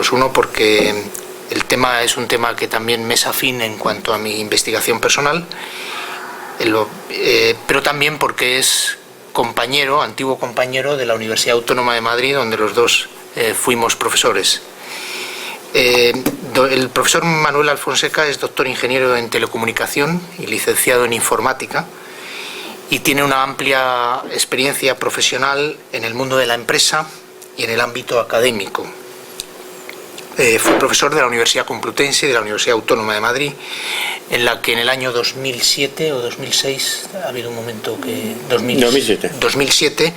motivos. Uno, porque el tema es un tema que también me es afín en cuanto a mi investigación personal, pero también porque es antiguo compañero de la Universidad Autónoma de Madrid, donde los dos fuimos profesores. El profesor Manuel Alfonseca es doctor ingeniero en telecomunicación y licenciado en informática, y tiene una amplia experiencia profesional en el mundo de la empresa y en el ámbito académico. Fue profesor de la Universidad Complutense y de la Universidad Autónoma de Madrid, en la que en el año 2007 o 2006, ha habido un momento que... 2007,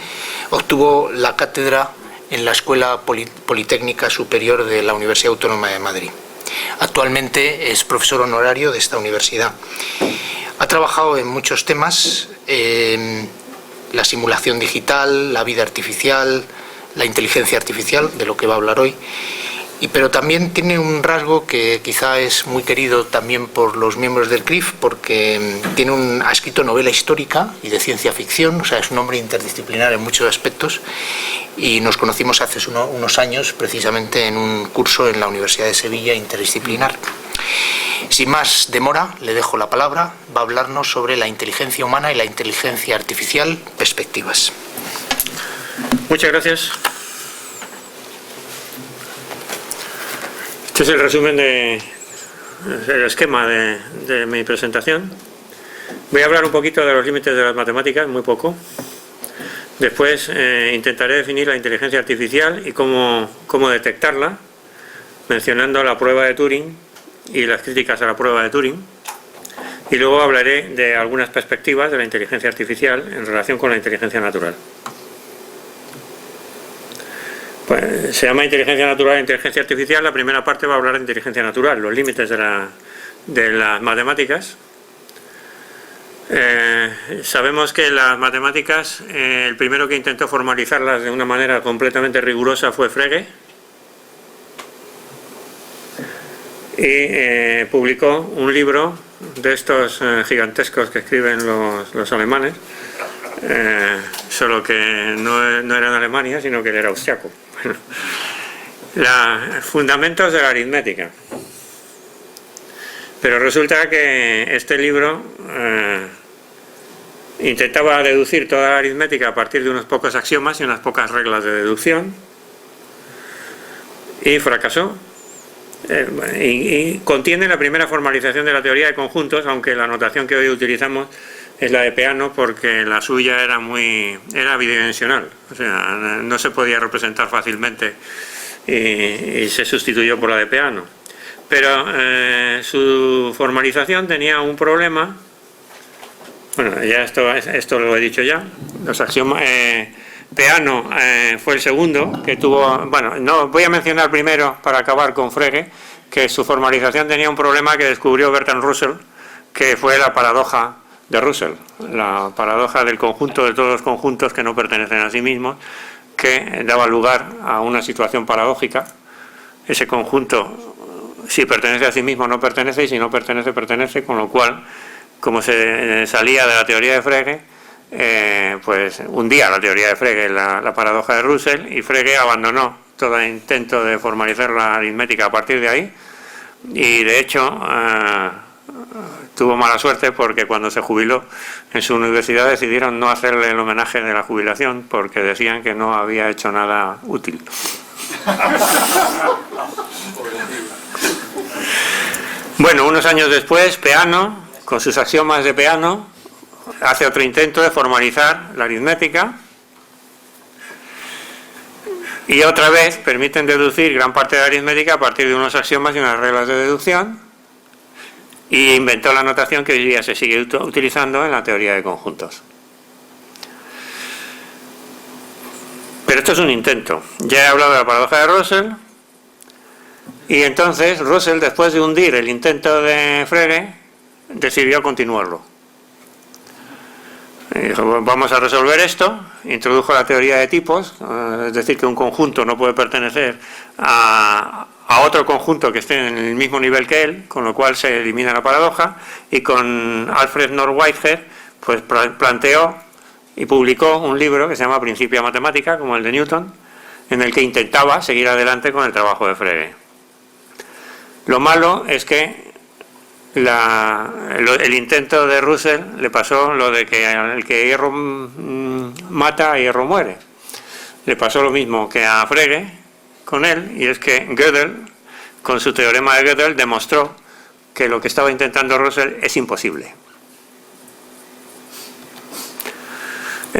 obtuvo la cátedra en la Escuela Politécnica Superior de la Universidad Autónoma de Madrid. Actualmente es profesor honorario de esta universidad. Ha trabajado en muchos temas, la simulación digital, la vida artificial, la inteligencia artificial, de lo que va a hablar hoy, pero también tiene un rasgo que quizá es muy querido también por los miembros del CRIF, porque ha escrito novela histórica y de ciencia ficción, o sea, es un hombre interdisciplinar en muchos aspectos, y nos conocimos hace unos años precisamente en un curso en la Universidad de Sevilla interdisciplinar. Sin más demora, le dejo la palabra. Va a hablarnos sobre la inteligencia humana y la inteligencia artificial, perspectivas. Muchas gracias. Este es el resumen el esquema de mi presentación. Voy a hablar un poquito de los límites de las matemáticas, muy poco. Después intentaré definir la inteligencia artificial y cómo detectarla, mencionando la prueba de Turing y las críticas a la prueba de Turing. Y luego hablaré de algunas perspectivas de la inteligencia artificial en relación con la inteligencia natural. Pues, se llama inteligencia natural e inteligencia artificial. La primera parte va a hablar de inteligencia natural, los límites de las matemáticas. Sabemos que las matemáticas, el primero que intentó formalizarlas de una manera completamente rigurosa fue Frege, y publicó un libro de estos gigantescos que escriben los alemanes, solo que no era en Alemania, sino que él era austriaco. Fundamentos de la aritmética. Pero resulta que este libro intentaba deducir toda la aritmética a partir de unos pocos axiomas y unas pocas reglas de deducción, y fracasó. Y contiene la primera formalización de la teoría de conjuntos, aunque la notación que hoy utilizamos es la de Peano, porque la suya era bidimensional, o sea, no se podía representar fácilmente, y se sustituyó por la de Peano. Pero su formalización tenía un problema. Bueno, ya esto lo he dicho ya. Los axiomas, Peano fue el segundo que tuvo. Bueno, no voy a mencionar primero, para acabar con Frege, que su formalización tenía un problema que descubrió Bertrand Russell, que fue la paradoja de Russell, la paradoja del conjunto de todos los conjuntos que no pertenecen a sí mismos, que daba lugar a una situación paradójica. Ese conjunto, si pertenece a sí mismo, no pertenece, y si no pertenece, pertenece, con lo cual, como se salía de la teoría de Frege, pues hundía la teoría de Frege, la paradoja de Russell, y Frege abandonó todo intento de formalizar la aritmética a partir de ahí, y de hecho tuvo mala suerte, porque cuando se jubiló en su universidad decidieron no hacerle el homenaje de la jubilación, porque decían que no había hecho nada útil. Bueno, unos años después, Peano, con sus axiomas de Peano, hace otro intento de formalizar la aritmética, y otra vez permiten deducir gran parte de la aritmética a partir de unos axiomas y unas reglas de deducción, y inventó la notación que hoy día se sigue utilizando en la teoría de conjuntos. Pero esto es un intento. Ya he hablado de la paradoja de Russell, y entonces Russell, después de hundir el intento de Frege, decidió continuarlo. Y dijo, vamos a resolver esto. Introdujo la teoría de tipos, es decir, que un conjunto no puede pertenecer a otro conjunto que esté en el mismo nivel que él, con lo cual se elimina la paradoja, y con Alfred North Whitehead pues planteó y publicó un libro que se llama Principia Matemática, como el de Newton, en el que intentaba seguir adelante con el trabajo de Frege. Lo malo es que el intento de Russell le pasó lo de que el que hierro mata, hierro muere. Le pasó lo mismo que a Frege con él, y es que Gödel, con su teorema de Gödel, demostró que lo que estaba intentando Russell es imposible.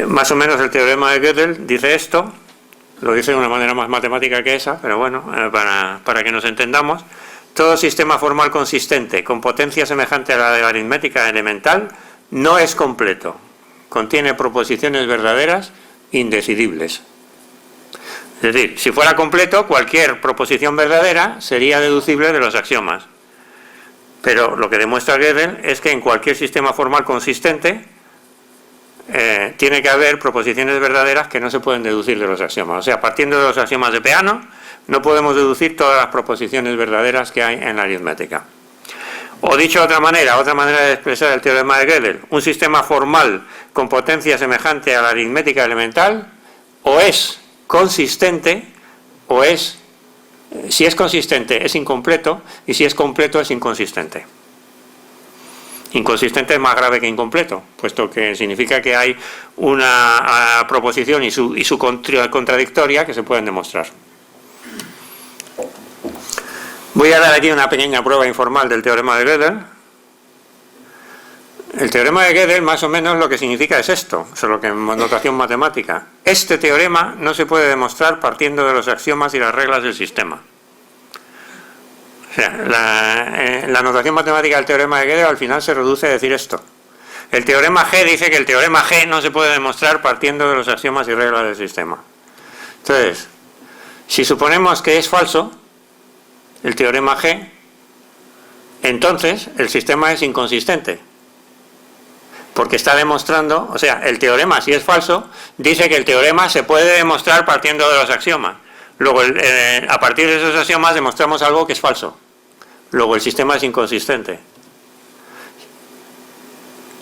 Más o menos el teorema de Gödel dice esto, lo dice de una manera más matemática que esa, pero bueno, para que nos entendamos: todo sistema formal consistente con potencia semejante a la de la aritmética elemental no es completo, contiene proposiciones verdaderas indecidibles. Es decir, si fuera completo, cualquier proposición verdadera sería deducible de los axiomas. Pero lo que demuestra Gödel es que en cualquier sistema formal consistente tiene que haber proposiciones verdaderas que no se pueden deducir de los axiomas. O sea, partiendo de los axiomas de Peano, no podemos deducir todas las proposiciones verdaderas que hay en la aritmética. O dicho de otra manera de expresar el teorema de Gödel: un sistema formal con potencia semejante a la aritmética elemental o es consistente o es, si es consistente es incompleto, y si es completo es inconsistente. Inconsistente es más grave que incompleto, puesto que significa que hay una proposición y su contradictoria que se pueden demostrar. Voy a dar aquí una pequeña prueba informal del teorema de Gödel. El teorema de Gödel más o menos lo que significa es esto, solo que en notación matemática. Este teorema no se puede demostrar partiendo de los axiomas y las reglas del sistema. O sea, la notación matemática del teorema de Gödel al final se reduce a decir esto. El teorema G dice que el teorema G no se puede demostrar partiendo de los axiomas y reglas del sistema. Entonces, si suponemos que es falso el teorema G, entonces el sistema es inconsistente. Porque está demostrando, o sea, el teorema, si es falso, dice que el teorema se puede demostrar partiendo de los axiomas. Luego, a partir de esos axiomas demostramos algo que es falso. Luego el sistema es inconsistente.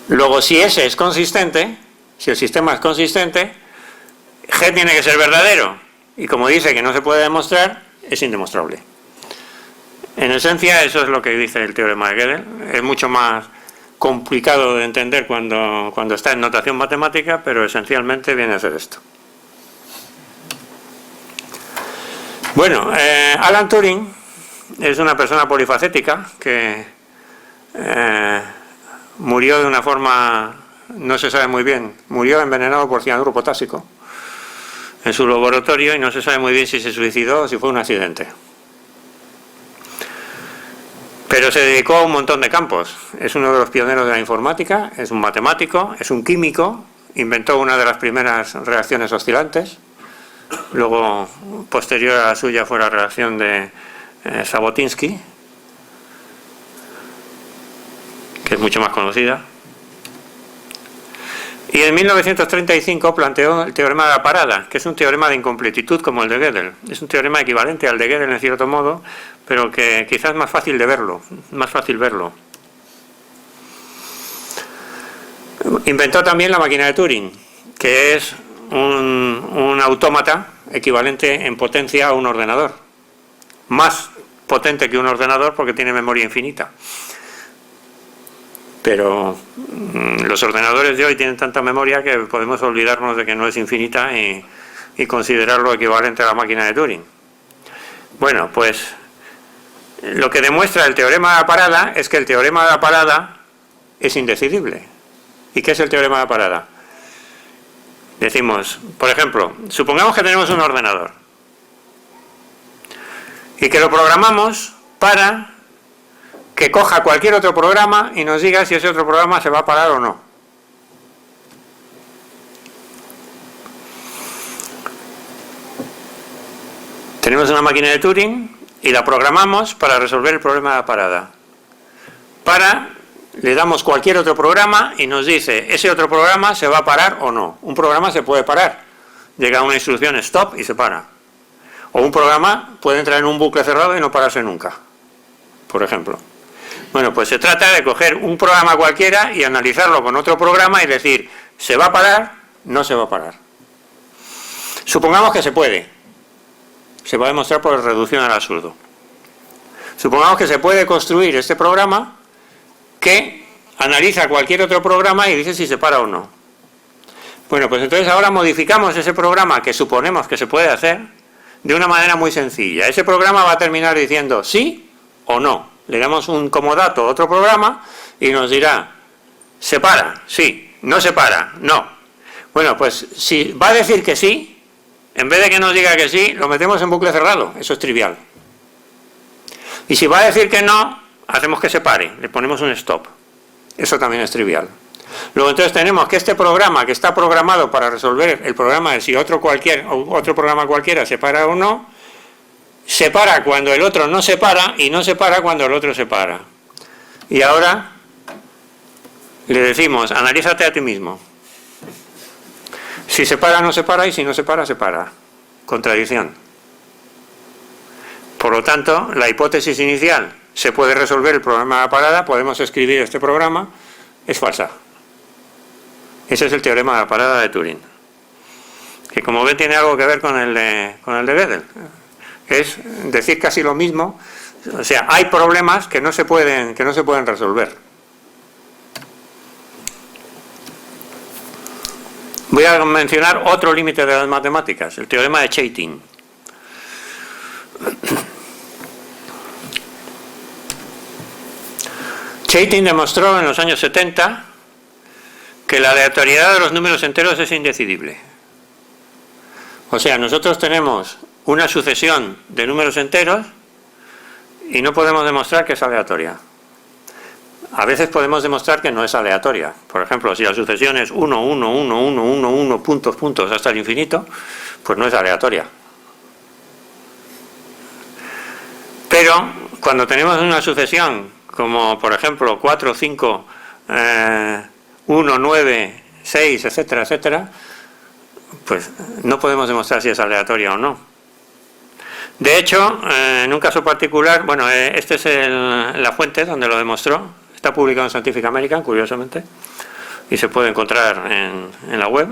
Luego, si ese es consistente, si el sistema es consistente, G tiene que ser verdadero. Y como dice que no se puede demostrar, es indemostrable. En esencia, eso es lo que dice el teorema de Gödel. Es mucho más complicado de entender cuando está en notación matemática, pero esencialmente viene a ser esto. Bueno, Alan Turing es una persona polifacética que murió de una forma, no se sabe muy bien, murió envenenado por cianuro potásico en su laboratorio, y no se sabe muy bien si se suicidó o si fue un accidente. Pero se dedicó a un montón de campos. Es uno de los pioneros de la informática, es un matemático, es un químico, inventó una de las primeras reacciones oscilantes. Luego, posterior a la suya, fue la reacción de Zhabotinsky, que es mucho más conocida. Y en 1935 planteó el teorema de la parada, que es un teorema de incompletitud como el de Gödel. Es un teorema equivalente al de Gödel en cierto modo, pero que quizás es más fácil de verlo, más fácil verlo. Inventó también la máquina de Turing, que es un autómata equivalente en potencia a un ordenador. Más potente que un ordenador porque tiene memoria infinita. Pero los ordenadores de hoy tienen tanta memoria que podemos olvidarnos de que no es infinita y considerarlo equivalente a la máquina de Turing. Bueno, pues lo que demuestra el teorema de la parada es que el teorema de la parada es indecidible. ¿Y qué es el teorema de la parada? Decimos, por ejemplo, supongamos que tenemos un ordenador y que lo programamos para que coja cualquier otro programa y nos diga si ese otro programa se va a parar o no. Tenemos una máquina de Turing y la programamos para resolver el problema de la parada. Le damos cualquier otro programa y nos dice, ese otro programa se va a parar o no. Un programa se puede parar. Llega una instrucción stop y se para. O un programa puede entrar en un bucle cerrado y no pararse nunca, por ejemplo. Bueno, pues se trata de coger un programa cualquiera y analizarlo con otro programa y decir, ¿se va a parar? No se va a parar. Supongamos que se puede. Se va a demostrar por reducción al absurdo. Supongamos que se puede construir este programa que analiza cualquier otro programa y dice si se para o no. Bueno, pues entonces ahora modificamos ese programa que suponemos que se puede hacer de una manera muy sencilla. Ese programa va a terminar diciendo sí o no. Le damos como dato a otro programa y nos dirá, ¿se para? Sí. ¿No se para? No. Bueno, pues si va a decir que sí, en vez de que nos diga que sí, lo metemos en bucle cerrado. Eso es trivial. Y si va a decir que no, hacemos que se pare, le ponemos un stop. Eso también es trivial. Luego entonces tenemos que este programa que está programado para resolver el problema de si otro programa cualquiera se para o no, se para cuando el otro no se para y no se para cuando el otro se para. Y ahora le decimos, analízate a ti mismo. Si se para, no se para, y si no se para, se para. Contradicción. Por lo tanto, la hipótesis inicial, se puede resolver el problema de la parada, podemos escribir este programa, es falsa. Ese es el teorema de la parada de Turing. Que como ven tiene algo que ver con el de Gödel. Es decir casi lo mismo. O sea, hay problemas que no se pueden resolver. Voy a mencionar otro límite de las matemáticas, el teorema de Chaitin. Chaitin demostró en los años 70 que la aleatoriedad de los números enteros es indecidible. O sea, nosotros tenemos una sucesión de números enteros y no podemos demostrar que es aleatoria. A veces podemos demostrar que no es aleatoria. Por ejemplo, si la sucesión es 1, 1, 1, 1, 1, 1, puntos, puntos hasta el infinito, pues no es aleatoria. Pero cuando tenemos una sucesión como por ejemplo 4, 5, 1, 9, 6, etcétera, etcétera, pues no podemos demostrar si es aleatoria o no. De hecho, en un caso particular, bueno, esta es la fuente donde lo demostró, está publicado en Scientific American, curiosamente, y se puede encontrar en la web.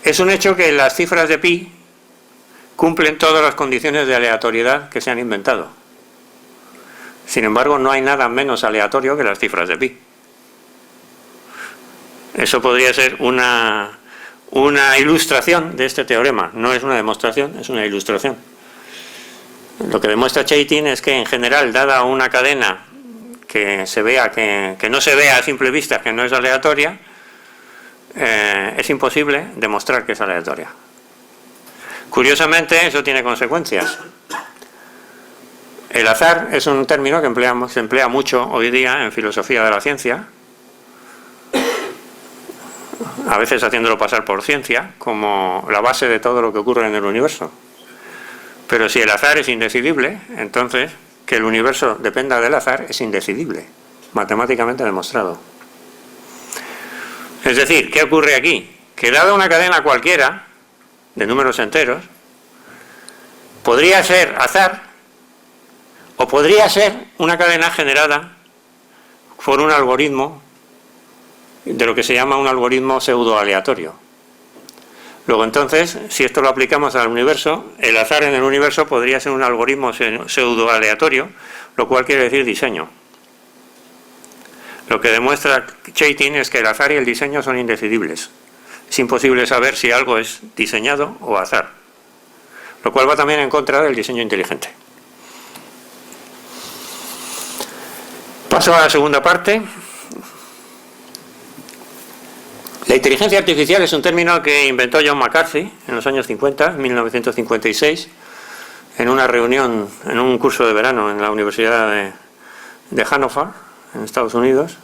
Es un hecho que las cifras de pi cumplen todas las condiciones de aleatoriedad que se han inventado. Sin embargo, no hay nada menos aleatorio que las cifras de pi. Eso podría ser una ilustración de este teorema. No es una demostración, es una ilustración. Lo que demuestra Chaitin es que en general, dada una cadena que se vea que no se vea a simple vista que no es aleatoria, es imposible demostrar que es aleatoria. Curiosamente, eso tiene consecuencias. El azar es un término que se emplea mucho hoy día en filosofía de la ciencia, a veces haciéndolo pasar por ciencia, como la base de todo lo que ocurre en el universo. Pero si el azar es indecidible, entonces que el universo dependa del azar es indecidible, matemáticamente demostrado. Es decir, ¿qué ocurre aquí? Que dada una cadena cualquiera de números enteros, podría ser azar o podría ser una cadena generada por un algoritmo de lo que se llama un algoritmo pseudo-aleatorio. Luego entonces, si esto lo aplicamos al universo, el azar en el universo podría ser un algoritmo pseudo-aleatorio, lo cual quiere decir diseño. Lo que demuestra Chaitin es que el azar y el diseño son indecidibles. Es imposible saber si algo es diseñado o azar, lo cual va también en contra del diseño inteligente. Paso a la segunda parte. La inteligencia artificial es un término que inventó John McCarthy en los años 50, 1956, en una reunión, en un curso de verano en la Universidad de Hannover, en Estados Unidos.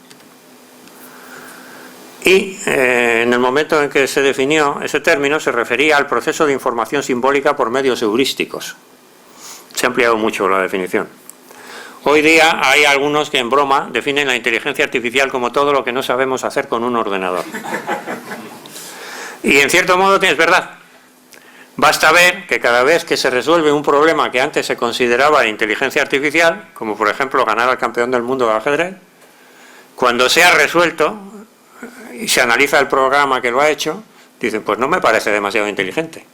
Y en el momento en que se definió ese término se refería al proceso de información simbólica por medios heurísticos. Se ha ampliado mucho la definición. Hoy día hay algunos que en broma definen la inteligencia artificial como todo lo que no sabemos hacer con un ordenador. Y en cierto modo es verdad. Basta ver que cada vez que se resuelve un problema que antes se consideraba de inteligencia artificial, como por ejemplo ganar al campeón del mundo de ajedrez, cuando se ha resuelto y se analiza el programa que lo ha hecho, Dicen, pues no me parece demasiado inteligente.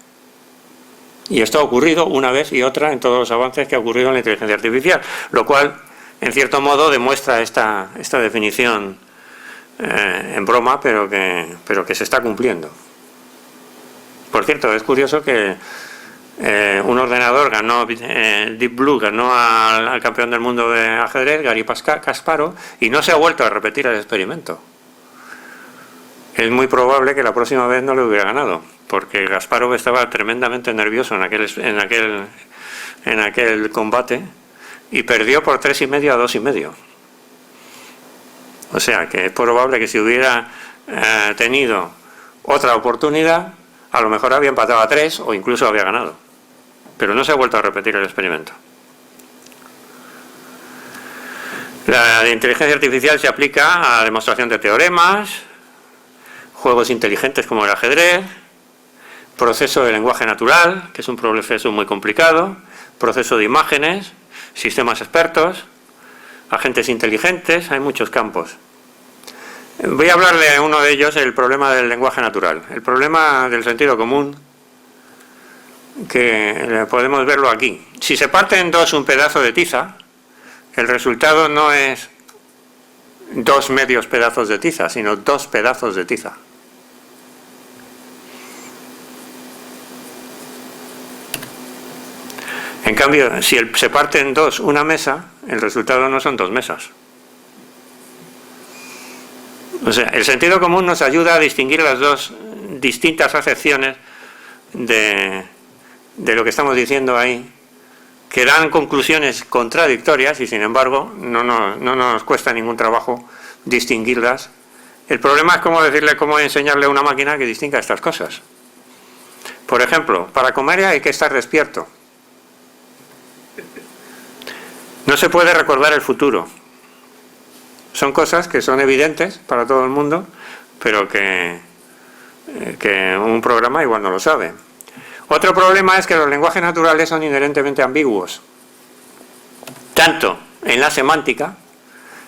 Y esto ha ocurrido una vez y otra en todos los avances que ha ocurrido en la inteligencia artificial, lo cual, en cierto modo, demuestra esta definición en broma, pero que se está cumpliendo. Por cierto, es curioso que un ordenador ganó, Deep Blue ganó al campeón del mundo de ajedrez, Garry Kasparov, y no se ha vuelto a repetir el experimento. Es muy probable que la próxima vez no le hubiera ganado, porque Kasparov estaba tremendamente nervioso en aquel combate y perdió por 3,5 a 2,5. O sea que es probable que si hubiera tenido otra oportunidad, a lo mejor había empatado a 3 o incluso había ganado. Pero no se ha vuelto a repetir el experimento. La inteligencia artificial se aplica a la demostración de teoremas, juegos inteligentes como el ajedrez, proceso de lenguaje natural, que es un proceso muy complicado, proceso de imágenes, sistemas expertos, agentes inteligentes, hay muchos campos. Voy a hablarle de uno de ellos, el problema del lenguaje natural, el problema del sentido común, que podemos verlo aquí. Si se parte en dos un pedazo de tiza, el resultado no es 2 medios pedazos de tiza, sino 2 pedazos de tiza. En cambio, si se parte en dos una mesa, el resultado no son 2 mesas. O sea, el sentido común nos ayuda a distinguir las dos distintas acepciones de lo que estamos diciendo ahí, que dan conclusiones contradictorias y sin embargo no nos cuesta ningún trabajo distinguirlas. El problema es cómo enseñarle a una máquina que distinga estas cosas. Por ejemplo, para comer hay que estar despierto. No se puede recordar el futuro. Son cosas que son evidentes para todo el mundo, pero que un programa igual no lo sabe. Otro problema es que los lenguajes naturales son inherentemente ambiguos. Tanto en la semántica,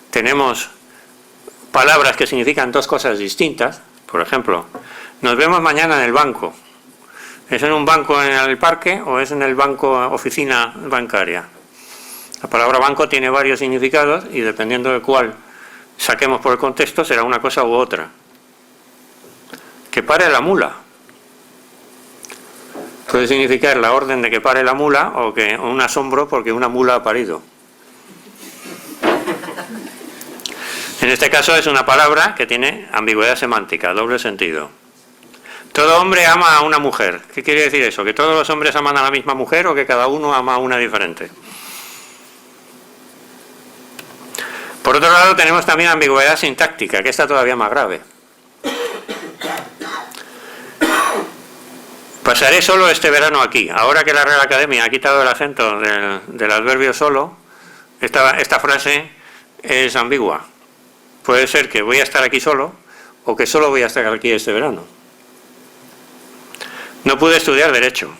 tenemos palabras que significan 2 cosas distintas. Por ejemplo, nos vemos mañana en el banco. ¿Es en un banco en el parque o es en el banco oficina bancaria? La palabra banco tiene varios significados y dependiendo de cuál saquemos por el contexto será una cosa u otra. Que pare la mula. Puede significar la orden de que pare la mula o un asombro porque una mula ha parido. En este caso es una palabra que tiene ambigüedad semántica, doble sentido. Todo hombre ama a una mujer. ¿Qué quiere decir eso? ¿Que todos los hombres aman a la misma mujer o que cada uno ama a una diferente? Por otro lado tenemos también ambigüedad sintáctica, que está todavía más grave. Pasaré solo este verano aquí. Ahora que la Real Academia ha quitado el acento del adverbio solo, esta frase es ambigua. Puede ser que voy a estar aquí solo o que solo voy a estar aquí este verano. No pude estudiar Derecho.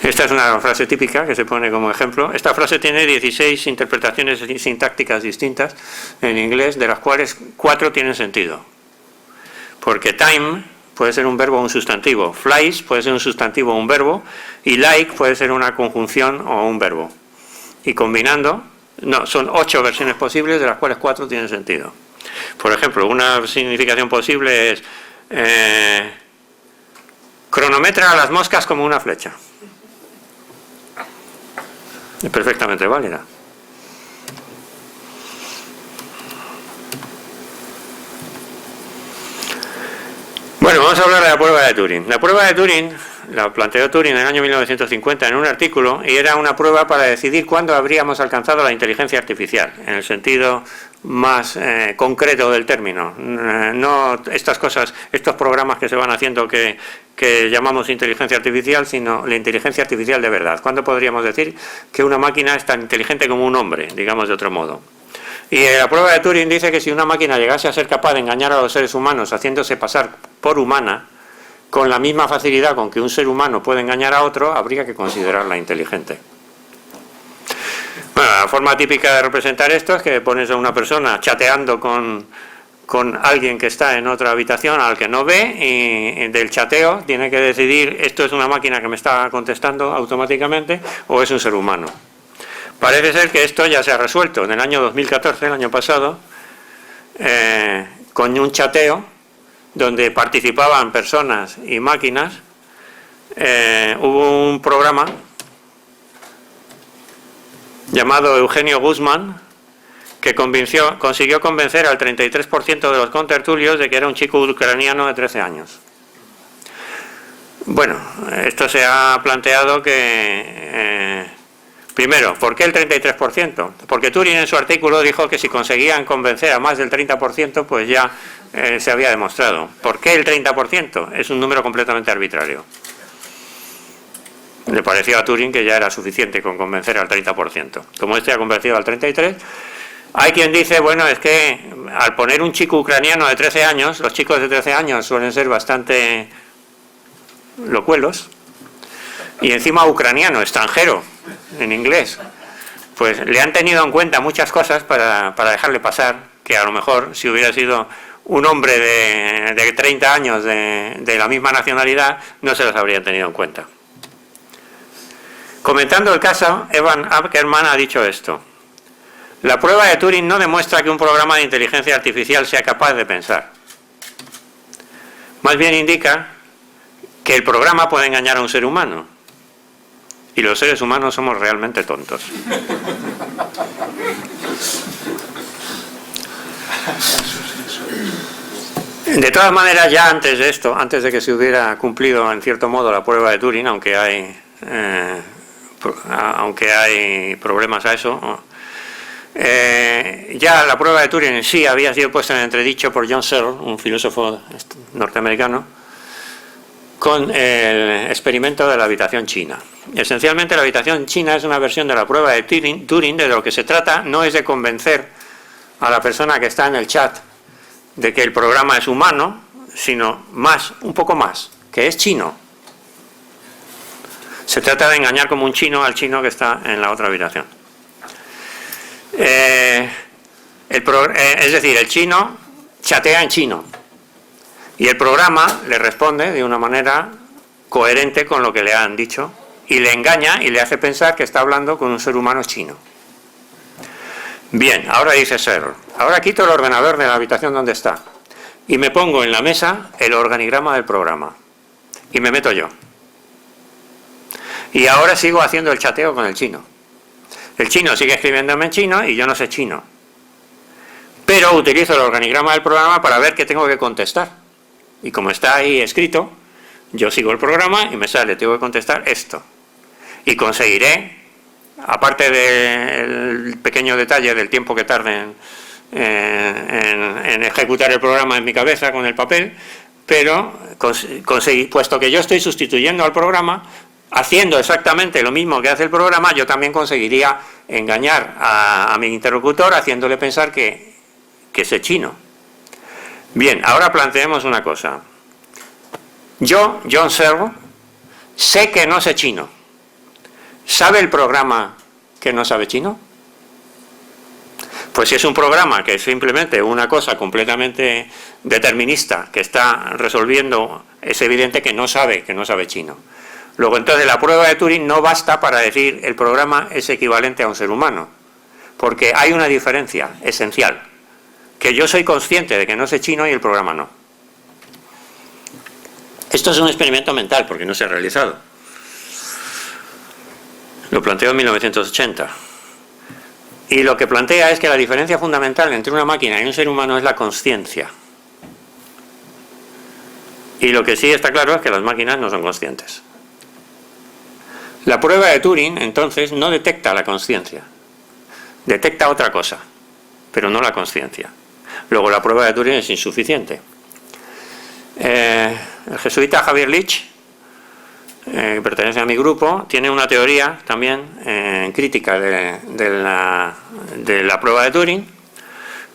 Esta es una frase típica que se pone como ejemplo. Esta frase tiene 16 interpretaciones sintácticas distintas en inglés, de las cuales 4 tienen sentido. Porque time puede ser un verbo o un sustantivo, flies puede ser un sustantivo o un verbo, y like puede ser una conjunción o un verbo. Y combinando, son 8 versiones posibles, de las cuales 4 tienen sentido. Por ejemplo, una significación posible es cronometra a las moscas como una flecha. Es perfectamente válida. Bueno, vamos a hablar de la prueba de Turing. La prueba de Turing la planteó Turing en el año 1950 en un artículo y era una prueba para decidir cuándo habríamos alcanzado la inteligencia artificial, en el sentido más concreto del término. No estas cosas, estos programas que se van haciendo que llamamos inteligencia artificial, sino la inteligencia artificial de verdad. ¿Cuándo podríamos decir que una máquina es tan inteligente como un hombre, digamos de otro modo? Y la prueba de Turing dice que si una máquina llegase a ser capaz de engañar a los seres humanos haciéndose pasar por humana, con la misma facilidad con que un ser humano puede engañar a otro, habría que considerarla inteligente. Bueno, la forma típica de representar esto es que pones a una persona chateando con alguien que está en otra habitación al que no ve, y del chateo tiene que decidir, esto es una máquina que me está contestando automáticamente o es un ser humano. Parece ser que esto ya se ha resuelto. En el año 2014, el año pasado, con un chateo donde participaban personas y máquinas, hubo un programa llamado Eugenio Guzmán que consiguió convencer al 33% de los contertulios de que era un chico ucraniano de 13 años. Bueno, esto se ha planteado que... primero, ¿por qué el 33%? Porque Turing en su artículo dijo que si conseguían convencer a más del 30%, pues ya se había demostrado. ¿Por qué el 30%? Es un número completamente arbitrario. Le pareció a Turing que ya era suficiente con convencer al 30%. Como este ha convencido al 33%, hay quien dice, bueno, es que al poner un chico ucraniano de 13 años, los chicos de 13 años suelen ser bastante locuelos, y encima ucraniano, extranjero, en inglés, pues le han tenido en cuenta muchas cosas para dejarle pasar, que a lo mejor si hubiera sido un hombre de 30 años de la misma nacionalidad, no se los habrían tenido en cuenta. Comentando el caso, Evan Ackerman ha dicho esto: la prueba de Turing no demuestra que un programa de inteligencia artificial sea capaz de pensar. Más bien indica que el programa puede engañar a un ser humano. Y los seres humanos somos realmente tontos. De todas maneras, ya antes de esto, antes de que se hubiera cumplido en cierto modo la prueba de Turing, aunque hay problemas a eso, ya la prueba de Turing en sí había sido puesta en entredicho por John Searle, un filósofo norteamericano, con el experimento de la habitación china. Esencialmente, la habitación china es una versión de la prueba de Turing. De lo que se trata no es de convencer a la persona que está en el chat de que el programa es humano, sino un poco más, que es chino. Se trata de engañar como un chino al chino que está en la otra habitación. Es decir, el chino chatea en chino y el programa le responde de una manera coherente con lo que le han dicho y le engaña y le hace pensar que está hablando con un ser humano chino. Bien, ahora dice Searle, ahora quito el ordenador de la habitación donde está y me pongo en la mesa el organigrama del programa y me meto yo. Y ahora sigo haciendo el chateo con el chino. El chino sigue escribiéndome en chino y yo no sé chino. Pero utilizo el organigrama del programa para ver qué tengo que contestar. Y como está ahí escrito, yo sigo el programa y me sale, tengo que contestar esto. Y conseguiré, aparte del pequeño detalle del tiempo que tarde en ejecutar el programa en mi cabeza con el papel, pero puesto que yo estoy sustituyendo al programa, haciendo exactamente lo mismo que hace el programa, yo también conseguiría engañar a mi interlocutor haciéndole pensar que sé chino. Bien, ahora planteemos una cosa. Yo, John Searle, sé que no sé chino. ¿Sabe el programa que no sabe chino? Pues si es un programa que es simplemente una cosa completamente determinista que está resolviendo, es evidente que no sabe chino. Luego, entonces, la prueba de Turing no basta para decir el programa es equivalente a un ser humano, porque hay una diferencia esencial, que yo soy consciente de que no sé chino y el programa no. Esto es un experimento mental, porque no se ha realizado. Lo planteó en 1980. Y lo que plantea es que la diferencia fundamental entre una máquina y un ser humano es la consciencia. Y lo que sí está claro es que las máquinas no son conscientes. La prueba de Turing, entonces, no detecta la consciencia. Detecta otra cosa, pero no la consciencia. Luego, la prueba de Turing es insuficiente. El jesuita Javier Lich, que pertenece a mi grupo, tiene una teoría también crítica de la prueba de Turing,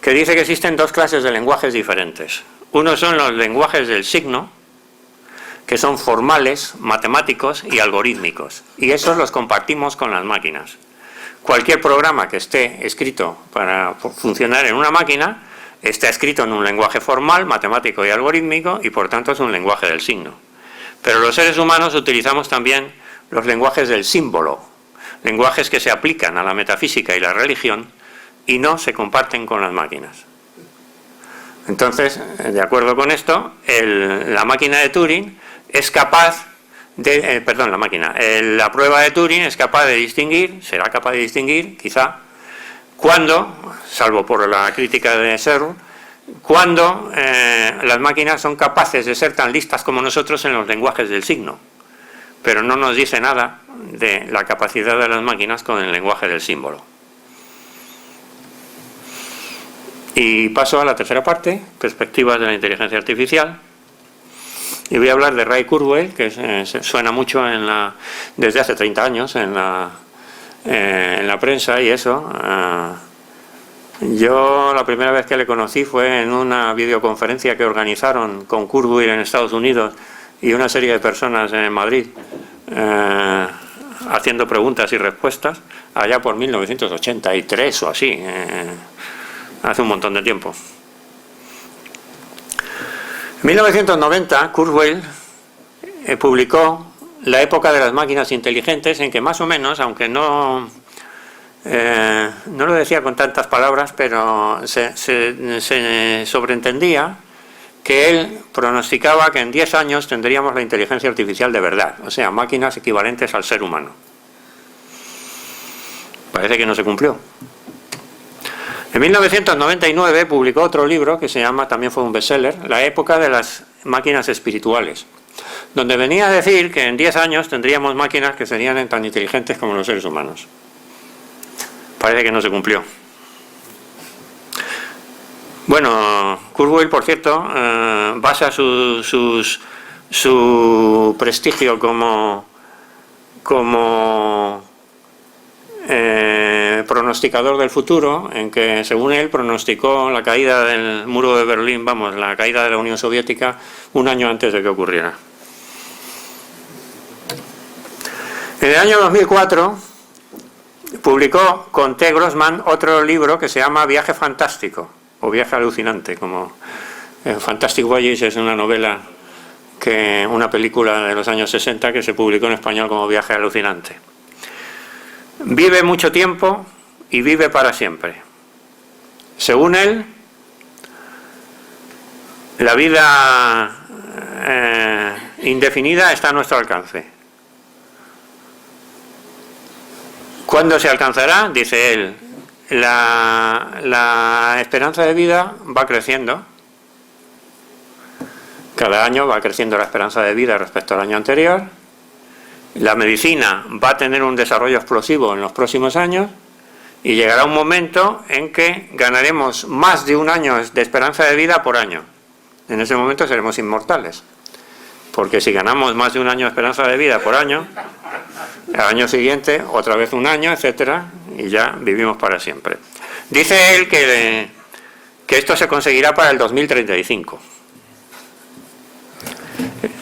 que dice que existen dos clases de lenguajes diferentes. Uno son los lenguajes del signo, que son formales, matemáticos y algorítmicos, y esos los compartimos con las máquinas. Cualquier programa que esté escrito para funcionar en una máquina está escrito en un lenguaje formal, matemático y algorítmico, y por tanto es un lenguaje del signo. Pero los seres humanos utilizamos también los lenguajes del símbolo, lenguajes que se aplican a la metafísica y la religión y no se comparten con las máquinas. Entonces, de acuerdo con esto, la máquina de Turing es capaz de, la prueba de Turing es capaz de distinguir, será capaz de distinguir, quizá, cuando, salvo por la crítica de Searle, cuando las máquinas son capaces de ser tan listas como nosotros en los lenguajes del signo, pero no nos dice nada de la capacidad de las máquinas con el lenguaje del símbolo. Y paso a la tercera parte, perspectivas de la inteligencia artificial, y voy a hablar de Ray Kurzweil, que suena mucho desde hace 30 años en la prensa y eso. Yo la primera vez que le conocí fue en una videoconferencia que organizaron con Kurzweil en Estados Unidos y una serie de personas en Madrid, haciendo preguntas y respuestas, allá por 1983 o así, hace un montón de tiempo. En 1990, Kurzweil publicó La época de las máquinas inteligentes, en que más o menos, aunque no lo decía con tantas palabras, pero se sobreentendía que él pronosticaba que en 10 años tendríamos la inteligencia artificial de verdad, o sea, máquinas equivalentes al ser humano. Parece que no se cumplió. En 1999 publicó otro libro que se llama, también fue un bestseller, La época de las máquinas espirituales, donde venía a decir que en 10 años tendríamos máquinas que serían tan inteligentes como los seres humanos. Parece que no se cumplió. Bueno, Kurzweil, por cierto, basa su prestigio como pronosticador del futuro, en que, según él, pronosticó la caída del muro de Berlín, la caída de la Unión Soviética, un año antes de que ocurriera. En el año 2004 publicó con T. Grossman otro libro que se llama Viaje Fantástico, o Viaje Alucinante, como Fantastic Voyage es una novela, una película de los años 60 que se publicó en español como Viaje Alucinante. Vive mucho tiempo y vive para siempre. Según él, la vida indefinida está a nuestro alcance. ¿Cuándo se alcanzará? Dice él, la esperanza de vida va creciendo. Cada año va creciendo la esperanza de vida respecto al año anterior. La medicina va a tener un desarrollo explosivo en los próximos años y llegará un momento en que ganaremos más de un año de esperanza de vida por año. En ese momento seremos inmortales, porque si ganamos más de un año de esperanza de vida por año, al año siguiente otra vez un año, etcétera, y ya vivimos para siempre. Dice él que esto se conseguirá para el 2035.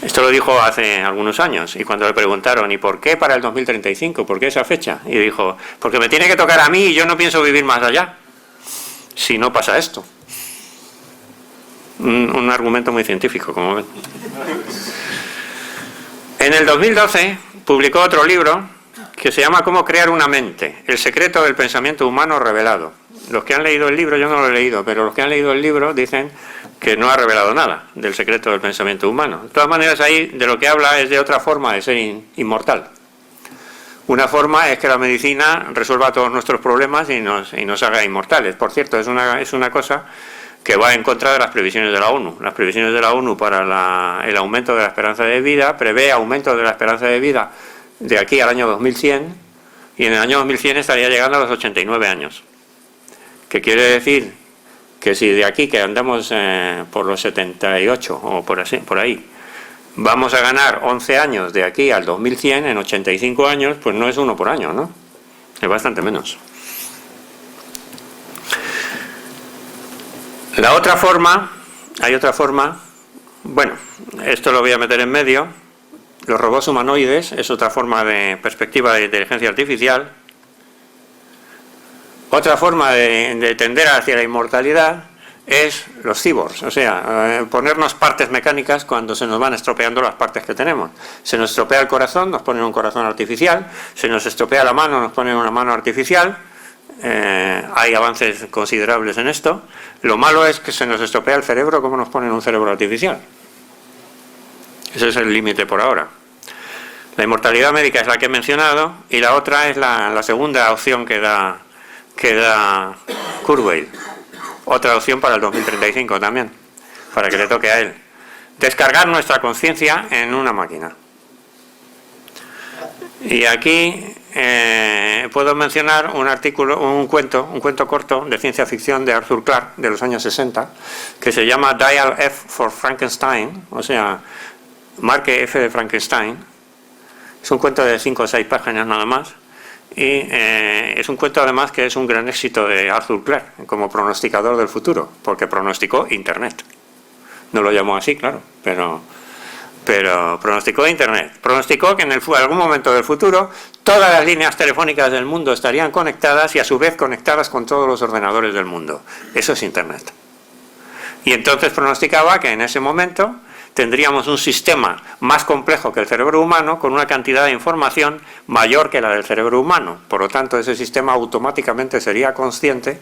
Esto lo dijo hace algunos años, y cuando le preguntaron, ¿y por qué para el 2035? ¿Por qué esa fecha? Y dijo, porque me tiene que tocar a mí y yo no pienso vivir más allá, si no pasa esto. Un argumento muy científico, como ven. En el 2012 publicó otro libro que se llama Cómo crear una mente, el secreto del pensamiento humano revelado. Los que han leído el libro, yo no lo he leído, pero los que han leído el libro dicen que no ha revelado nada del secreto del pensamiento humano. De todas maneras, ahí de lo que habla es de otra forma de ser inmortal. Una forma es que la medicina resuelva todos nuestros problemas y nos haga inmortales. Por cierto, es una cosa que va en contra de las previsiones de la ONU. Las previsiones de la ONU para el aumento de la esperanza de vida prevé aumento de la esperanza de vida de aquí al año 2100, y en el año 2100 estaría llegando a los 89 años. Que quiere decir que si de aquí, que andamos por los 78 o por ahí, vamos a ganar 11 años de aquí al 2100, en 85 años, pues no es uno por año, ¿no? Es bastante menos. Hay otra forma, bueno, esto lo voy a meter en medio. Los robots humanoides es otra forma de perspectiva de inteligencia artificial. Otra forma de tender hacia la inmortalidad es los cyborgs, o sea, ponernos partes mecánicas cuando se nos van estropeando las partes que tenemos. Se nos estropea el corazón, nos ponen un corazón artificial, se nos estropea la mano, nos ponen una mano artificial. Hay avances considerables en esto. Lo malo es que se nos estropea el cerebro, como nos ponen un cerebro artificial. Ese es el límite por ahora. La inmortalidad médica es la que he mencionado, y la otra es la segunda opción que da Kurzweil. Otra opción para el 2035 también, para que le toque a él. Descargar nuestra conciencia en una máquina. Y aquí puedo mencionar un cuento corto de ciencia ficción de Arthur Clarke de los años 60, que se llama Dial F for Frankenstein, o sea, marque F de Frankenstein. Es un cuento de 5 o 6 páginas nada más. Y es un cuento además que es un gran éxito de Arthur Clarke como pronosticador del futuro, porque pronosticó Internet. No lo llamó así, claro, pero pronosticó Internet. Pronosticó que en algún momento del futuro todas las líneas telefónicas del mundo estarían conectadas y a su vez conectadas con todos los ordenadores del mundo. Eso es Internet. Y entonces pronosticaba que en ese momento tendríamos un sistema más complejo que el cerebro humano, con una cantidad de información mayor que la del cerebro humano. Por lo tanto, ese sistema automáticamente sería consciente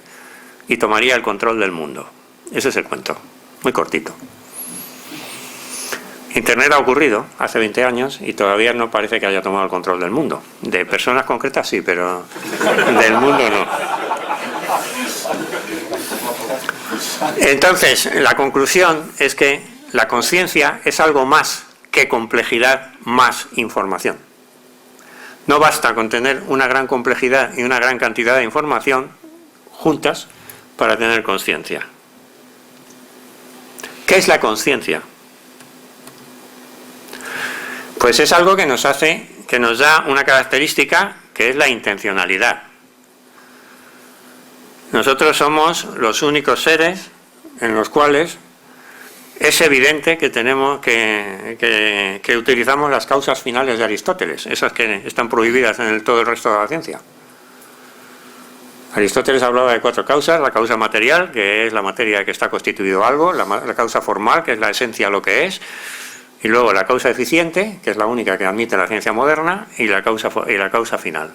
y tomaría el control del mundo. Ese es el cuento, muy cortito. Internet ha ocurrido hace 20 años y todavía no parece que haya tomado el control del mundo. De personas concretas sí, pero del mundo no. Entonces, la conclusión es que la conciencia es algo más que complejidad más información. No basta con tener una gran complejidad y una gran cantidad de información juntas para tener conciencia. ¿Qué es la conciencia? Pues es algo que nos da una característica que es la intencionalidad. Nosotros somos los únicos seres en los cuales es evidente que tenemos que utilizamos las causas finales de Aristóteles, esas que están prohibidas en todo el resto de la ciencia. Aristóteles hablaba de 4 causas: la causa material, que es la materia que está constituido algo; la causa formal, que es la esencia lo que es; y luego la causa eficiente, que es la única que admite la ciencia moderna; y la causa final,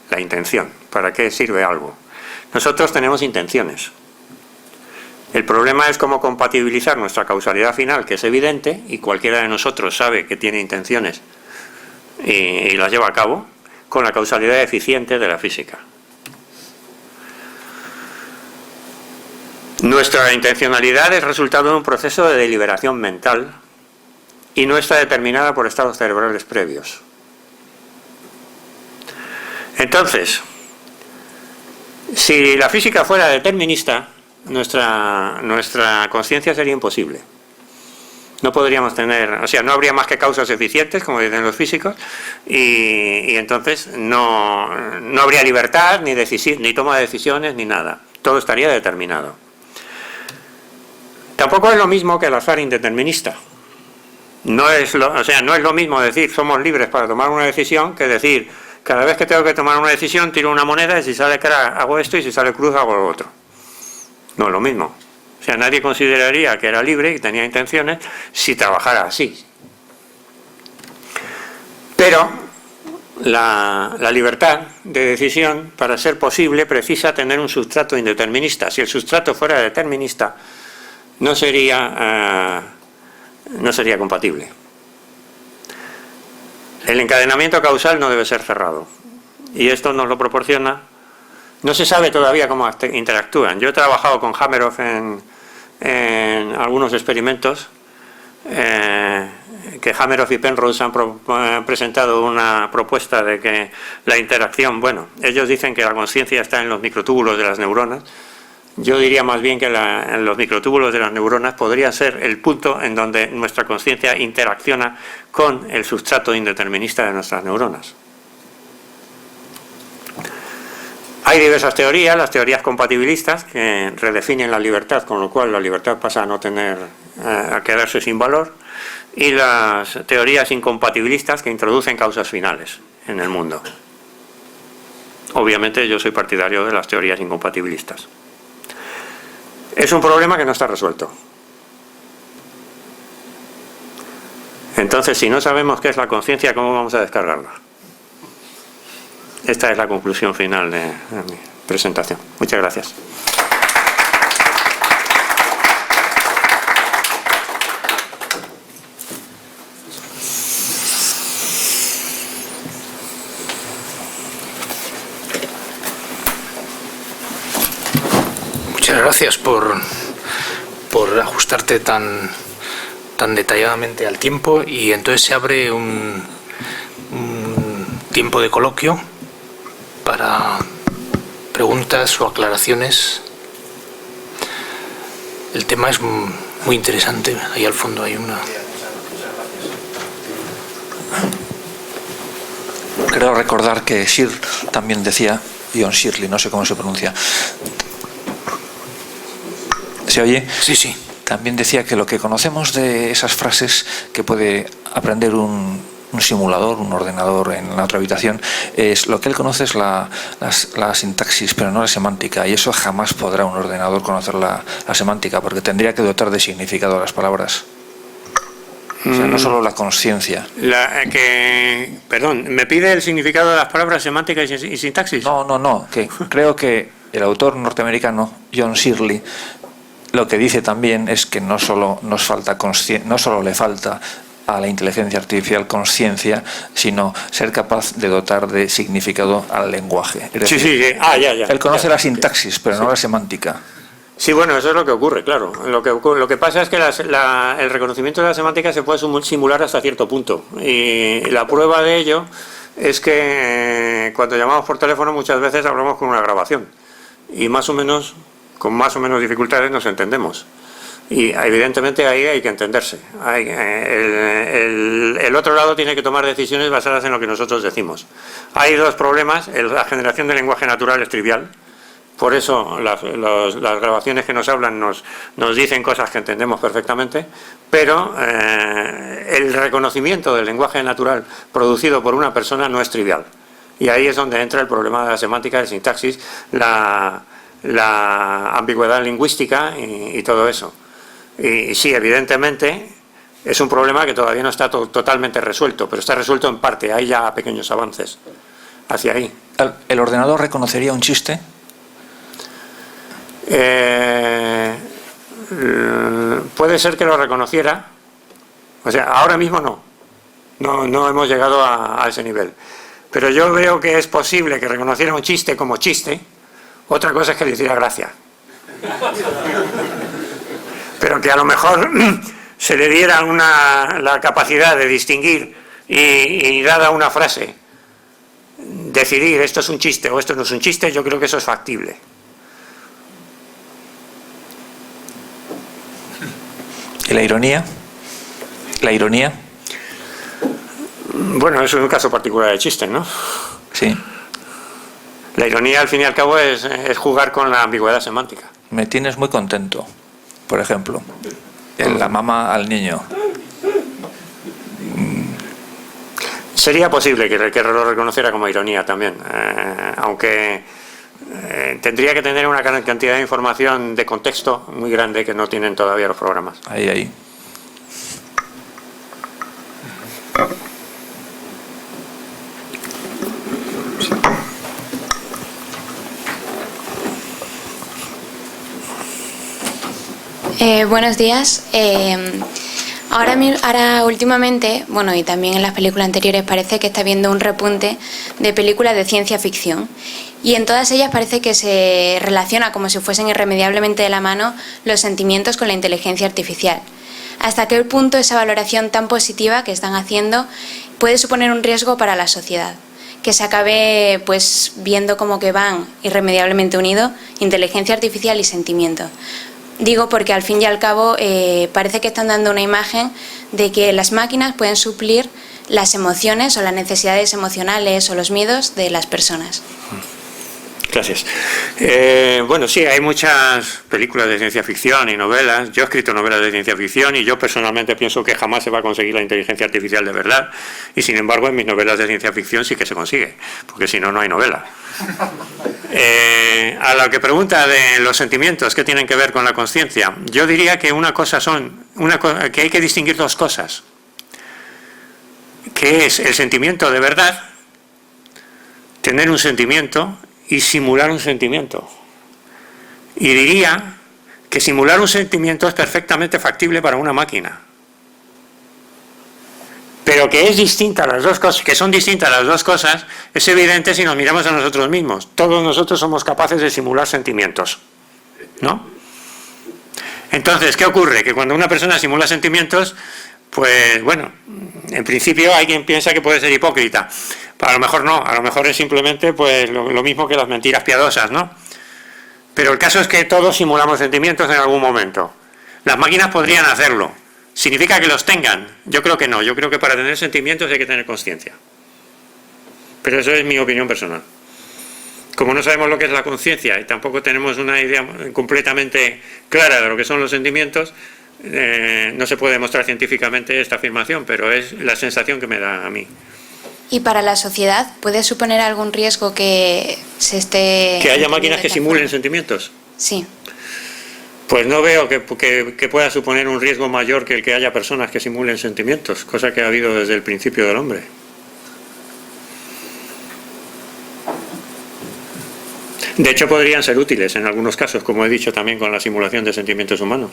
la intención. ¿Para qué sirve algo? Nosotros tenemos intenciones. El problema es cómo compatibilizar nuestra causalidad final, que es evidente, y cualquiera de nosotros sabe que tiene intenciones y las lleva a cabo, con la causalidad eficiente de la física. Nuestra intencionalidad es resultado de un proceso de deliberación mental y no está determinada por estados cerebrales previos. Entonces, si la física fuera determinista, nuestra conciencia sería imposible. No podríamos tener, o sea, no habría más que causas eficientes, como dicen los físicos, y entonces no habría libertad, ni toma de decisiones, ni nada. Todo estaría determinado. Tampoco es lo mismo que el azar indeterminista. No es lo mismo decir somos libres para tomar una decisión que decir cada vez que tengo que tomar una decisión tiro una moneda y si sale cara hago esto y si sale cruz hago lo otro. No es lo mismo. O sea, nadie consideraría que era libre y tenía intenciones si trabajara así. Pero la libertad de decisión, para ser posible, precisa tener un sustrato indeterminista. Si el sustrato fuera determinista, no sería compatible. El encadenamiento causal no debe ser cerrado. Y esto nos lo proporciona. No se sabe todavía cómo interactúan. Yo he trabajado con Hameroff en algunos experimentos que Hameroff y Penrose han presentado una propuesta de que la interacción, bueno, ellos dicen que la conciencia está en los microtúbulos de las neuronas. Yo diría más bien que en los microtúbulos de las neuronas podría ser el punto en donde nuestra conciencia interacciona con el sustrato indeterminista de nuestras neuronas. Hay diversas teorías, las teorías compatibilistas, que redefinen la libertad, con lo cual la libertad pasa a quedarse sin valor, y las teorías incompatibilistas que introducen causas finales en el mundo. Obviamente yo soy partidario de las teorías incompatibilistas. Es un problema que no está resuelto. Entonces, si no sabemos qué es la conciencia, ¿cómo vamos a descargarla? Esta es la conclusión final de mi presentación. Muchas gracias. Muchas gracias por ajustarte tan detalladamente al tiempo, y entonces se abre un tiempo de coloquio para preguntas o aclaraciones. El tema es muy interesante. Ahí al fondo hay una... Creo recordar que también decía, John Searle, no sé cómo se pronuncia. ¿Se oye? Sí, sí. También decía que lo que conocemos de esas frases que puede aprender un simulador, un ordenador en la otra habitación, es lo que él conoce es la sintaxis, pero no la semántica, y eso jamás podrá un ordenador conocer la semántica, porque tendría que dotar de significado a las palabras. O sea, no solo la consciencia. Perdón, ¿me pide el significado de las palabras semántica y sintaxis? No, que creo que el autor norteamericano, John Searle, lo que dice también es que no solo le falta a la inteligencia artificial conciencia, sino ser capaz de dotar de significado al lenguaje. Es decir, Sí. Ya. Él conoce la sintaxis, pero no la semántica. Sí, bueno, eso es lo que ocurre, claro. Lo que pasa es que el reconocimiento de la semántica se puede simular hasta cierto punto. Y la prueba de ello es que cuando llamamos por teléfono muchas veces hablamos con una grabación. Y con más o menos dificultades nos entendemos. Y evidentemente ahí hay que entenderse. El otro lado tiene que tomar decisiones basadas en lo que nosotros decimos. Hay dos problemas. La generación de lenguaje natural es trivial. Por eso las grabaciones que nos hablan nos dicen cosas que entendemos perfectamente. Pero el reconocimiento del lenguaje natural producido por una persona no es trivial. Y ahí es donde entra el problema de la semántica, de sintaxis, la ambigüedad lingüística y todo eso. Y sí, evidentemente es un problema que todavía no está totalmente resuelto, pero está resuelto en parte. Hay ya pequeños avances hacia ahí. ¿El ordenador reconocería un chiste? Puede ser que lo reconociera. O sea, ahora mismo no hemos llegado a ese nivel. Pero yo veo que es posible que reconociera un chiste como chiste. Otra cosa es que le hiciera gracia. Pero que a lo mejor se le diera la capacidad de distinguir y dada una frase, decidir esto es un chiste o esto no es un chiste. Yo creo que eso es factible. ¿Y la ironía? ¿La ironía? Bueno, es un caso particular de chiste, ¿no? Sí. La ironía, al fin y al cabo, es jugar con la ambigüedad semántica. Me tienes muy contento, por ejemplo, en la mamá al niño. Sería posible que lo reconociera como ironía también, aunque tendría que tener una cantidad de información de contexto muy grande que no tienen todavía los programas. Ahí. Buenos días. Ahora últimamente, bueno, y también en las películas anteriores, parece que está habiendo un repunte de películas de ciencia ficción. Y en todas ellas parece que se relaciona como si fuesen irremediablemente de la mano los sentimientos con la inteligencia artificial. ¿Hasta qué punto esa valoración tan positiva que están haciendo puede suponer un riesgo para la sociedad? Que se acabe pues viendo como que van irremediablemente unidos inteligencia artificial y sentimiento. Digo porque al fin y al cabo parece que están dando una imagen de que las máquinas pueden suplir las emociones o las necesidades emocionales o los miedos de las personas. Gracias. Bueno, sí, hay muchas películas de ciencia ficción y novelas. Yo he escrito novelas de ciencia ficción y yo personalmente pienso que jamás se va a conseguir la inteligencia artificial de verdad. Y sin embargo, en mis novelas de ciencia ficción sí que se consigue, porque si no, no hay novela. A lo que pregunta de los sentimientos, ¿qué tienen que ver con la conciencia? Yo diría que que hay que distinguir dos cosas. Que es el sentimiento de verdad, tener un sentimiento, y simular un sentimiento. Y diría que simular un sentimiento es perfectamente factible para una máquina. Pero que es distinta a las dos cosas, que son distintas las dos cosas, es evidente si nos miramos a nosotros mismos. Todos nosotros somos capaces de simular sentimientos, ¿no? Entonces, ¿qué ocurre? Que cuando una persona simula sentimientos, pues bueno, en principio hay quien piensa que puede ser hipócrita. A lo mejor no, a lo mejor es simplemente pues lo mismo que las mentiras piadosas, ¿no? Pero el caso es que todos simulamos sentimientos en algún momento. Las máquinas podrían hacerlo. ¿Significa que los tengan? Yo creo que no. Yo creo que para tener sentimientos hay que tener conciencia. Pero eso es mi opinión personal. Como no sabemos lo que es la conciencia y tampoco tenemos una idea completamente clara de lo que son los sentimientos, no se puede demostrar científicamente esta afirmación, pero es la sensación que me da a mí. ¿Y para la sociedad puede suponer algún riesgo que se esté... ¿Que haya máquinas que simulen sentimientos? Sí. Pues no veo que pueda suponer un riesgo mayor que el que haya personas que simulen sentimientos, cosa que ha habido desde el principio del hombre. De hecho, podrían ser útiles en algunos casos, como he dicho también con la simulación de sentimientos humanos.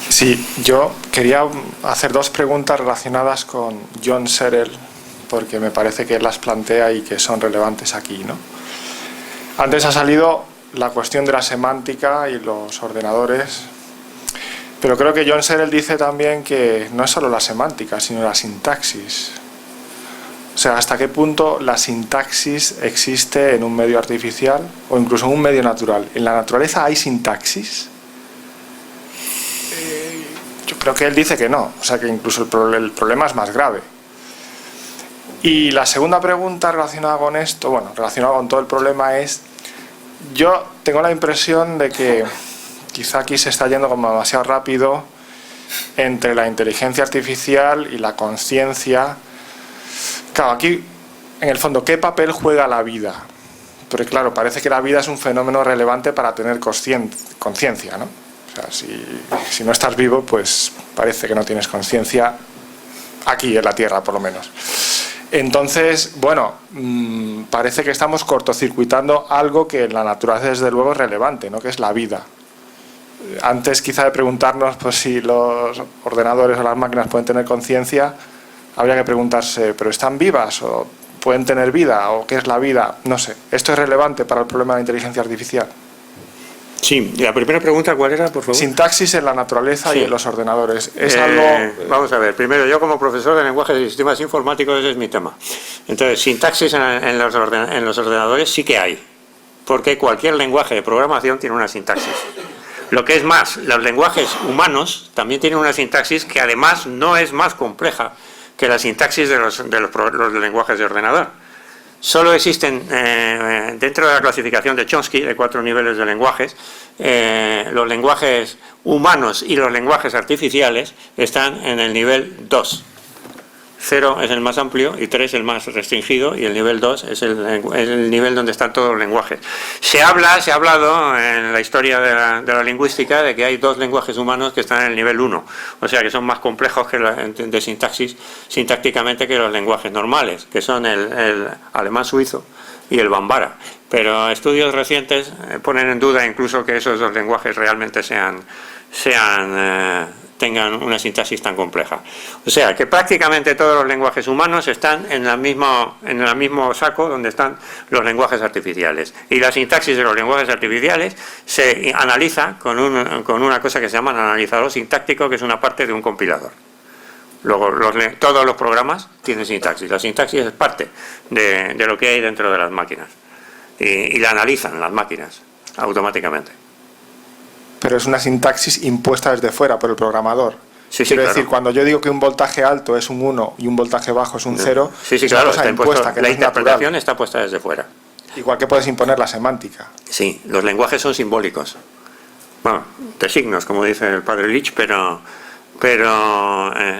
Sí, yo quería hacer dos preguntas relacionadas con John Searle, porque me parece que él las plantea y que son relevantes aquí, ¿no? Antes ha salido la cuestión de la semántica y los ordenadores, pero creo que John Searle dice también que no es solo la semántica, sino la sintaxis. O sea, hasta qué punto la sintaxis existe en un medio artificial o incluso en un medio natural. ¿En la naturaleza hay sintaxis? Yo creo que él dice que no, o sea que incluso el problema es más grave. Y la segunda pregunta relacionada con esto, bueno, relacionada con todo el problema es, yo tengo la impresión de que quizá aquí se está yendo como demasiado rápido entre la inteligencia artificial y la conciencia. Claro, aquí, en el fondo, ¿qué papel juega la vida? Porque claro, parece que la vida es un fenómeno relevante para tener conciencia, ¿no? O sea, si no estás vivo, pues parece que no tienes conciencia aquí en la Tierra, por lo menos. Entonces, bueno, parece que estamos cortocircuitando algo que en la naturaleza desde luego es relevante, ¿no? Que es la vida. Antes quizá de preguntarnos pues, si los ordenadores o las máquinas pueden tener conciencia, habría que preguntarse, ¿pero están vivas? ¿O pueden tener vida? ¿O qué es la vida? No sé. ¿Esto es relevante para el problema de la inteligencia artificial? Sí, la primera pregunta, ¿cuál era, por favor? Sintaxis en la naturaleza sí. Y en los ordenadores. ¿Es algo...? Vamos a ver, primero, yo como profesor de lenguaje de sistemas informáticos, ese es mi tema. Entonces, sintaxis en los ordenadores sí que hay, porque cualquier lenguaje de programación tiene una sintaxis. Lo que es más, los lenguajes humanos también tienen una sintaxis que además no es más compleja que la sintaxis de los lenguajes de ordenador. Solo existen, dentro de la clasificación de Chomsky, de 4 niveles de lenguajes, los lenguajes humanos y los lenguajes artificiales están en el nivel 2. 0 es el más amplio y 3 el más restringido, y el nivel 2 es el nivel donde están todos los lenguajes. Se ha hablado en la historia de la lingüística de que hay 2 lenguajes humanos que están en el nivel 1, o sea que son más complejos que de sintaxis, sintácticamente, que los lenguajes normales, que son el alemán suizo y el bambara. Pero estudios recientes ponen en duda incluso que esos 2 lenguajes realmente tengan una sintaxis tan compleja. O sea, que prácticamente todos los lenguajes humanos están en el mismo saco donde están los lenguajes artificiales. Y la sintaxis de los lenguajes artificiales se analiza con una cosa que se llama analizador sintáctico, que es una parte de un compilador. Luego, todos los programas tienen sintaxis. La sintaxis es parte de lo que hay dentro de las máquinas. Y la analizan las máquinas automáticamente. Pero es una sintaxis impuesta desde fuera por el programador. Sí, Quiero claro. decir, cuando yo digo que un voltaje alto es un 1 y un voltaje bajo es un 0, Sí, es una claro, cosa está impuesta, que la no es natural. interpretación está puesta desde fuera. Igual que puedes imponer la semántica. Sí, los lenguajes son simbólicos. Bueno, de signos, como dice el padre Lich, pero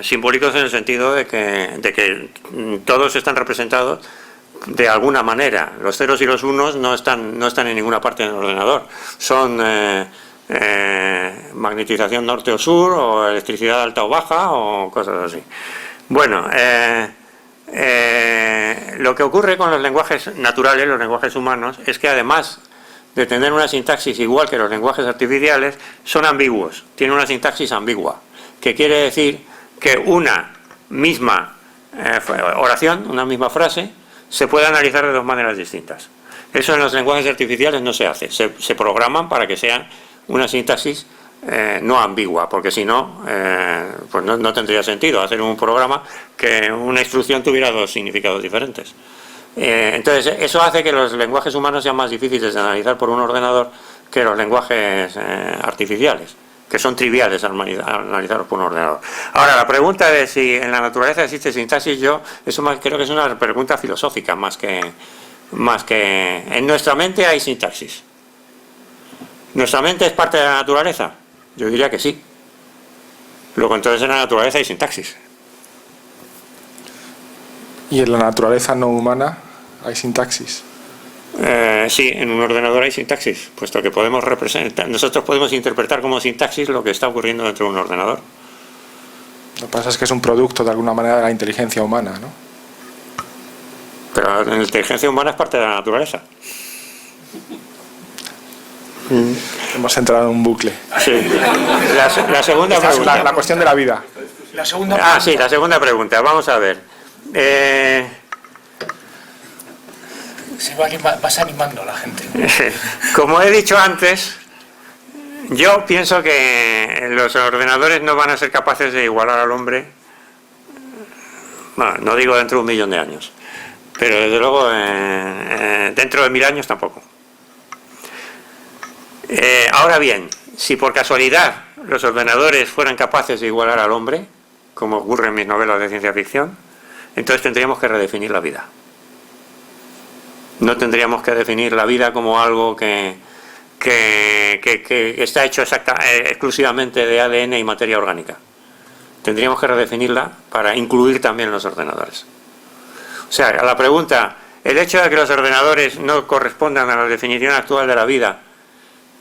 simbólicos en el sentido de que todos están representados de alguna manera. Los ceros y los unos no están en ninguna parte del ordenador. Son magnetización norte o sur, o electricidad alta o baja, o cosas así. Bueno, lo que ocurre con los lenguajes naturales, los lenguajes humanos, es que además de tener una sintaxis igual que los lenguajes artificiales, son ambiguos, tienen una sintaxis ambigua, que quiere decir que una misma oración, una misma frase, se puede analizar de dos maneras distintas. Eso en los lenguajes artificiales no se hace, se programan para que sea una sintaxis no ambigua, porque si no, pues no tendría sentido hacer un programa que una instrucción tuviera dos significados diferentes. Entonces, eso hace que los lenguajes humanos sean más difíciles de analizar por un ordenador que los lenguajes artificiales, que son triviales al analizarlos por un ordenador. Ahora, la pregunta de si en la naturaleza existe sintaxis, eso creo que es una pregunta filosófica, más que en nuestra mente hay sintaxis. ¿Nuestra mente es parte de la naturaleza? Yo diría que sí. Luego, entonces, en la naturaleza hay sintaxis. ¿Y en la naturaleza no humana hay sintaxis? Sí, en un ordenador hay sintaxis, puesto que podemos representar, nosotros podemos interpretar como sintaxis lo que está ocurriendo dentro de un ordenador. Lo que pasa es que es un producto de alguna manera de la inteligencia humana, ¿no? Pero la inteligencia humana es parte de la naturaleza. Hemos entrado en un bucle. Sí. La segunda pregunta. La cuestión de la vida. La segunda pregunta. Sí, la segunda pregunta. Vamos a ver. Vas animando a la gente. Como he dicho antes, yo pienso que los ordenadores no van a ser capaces de igualar al hombre. Bueno, no digo dentro de 1 millón de años, pero desde luego dentro de 1000 años tampoco. Ahora bien, si por casualidad los ordenadores fueran capaces de igualar al hombre, como ocurre en mis novelas de ciencia ficción, entonces tendríamos que redefinir la vida. No tendríamos que definir la vida como algo que está hecho exclusivamente de ADN y materia orgánica. Tendríamos que redefinirla para incluir también los ordenadores. O sea, a la pregunta, ¿el hecho de que los ordenadores no correspondan a la definición actual de la vida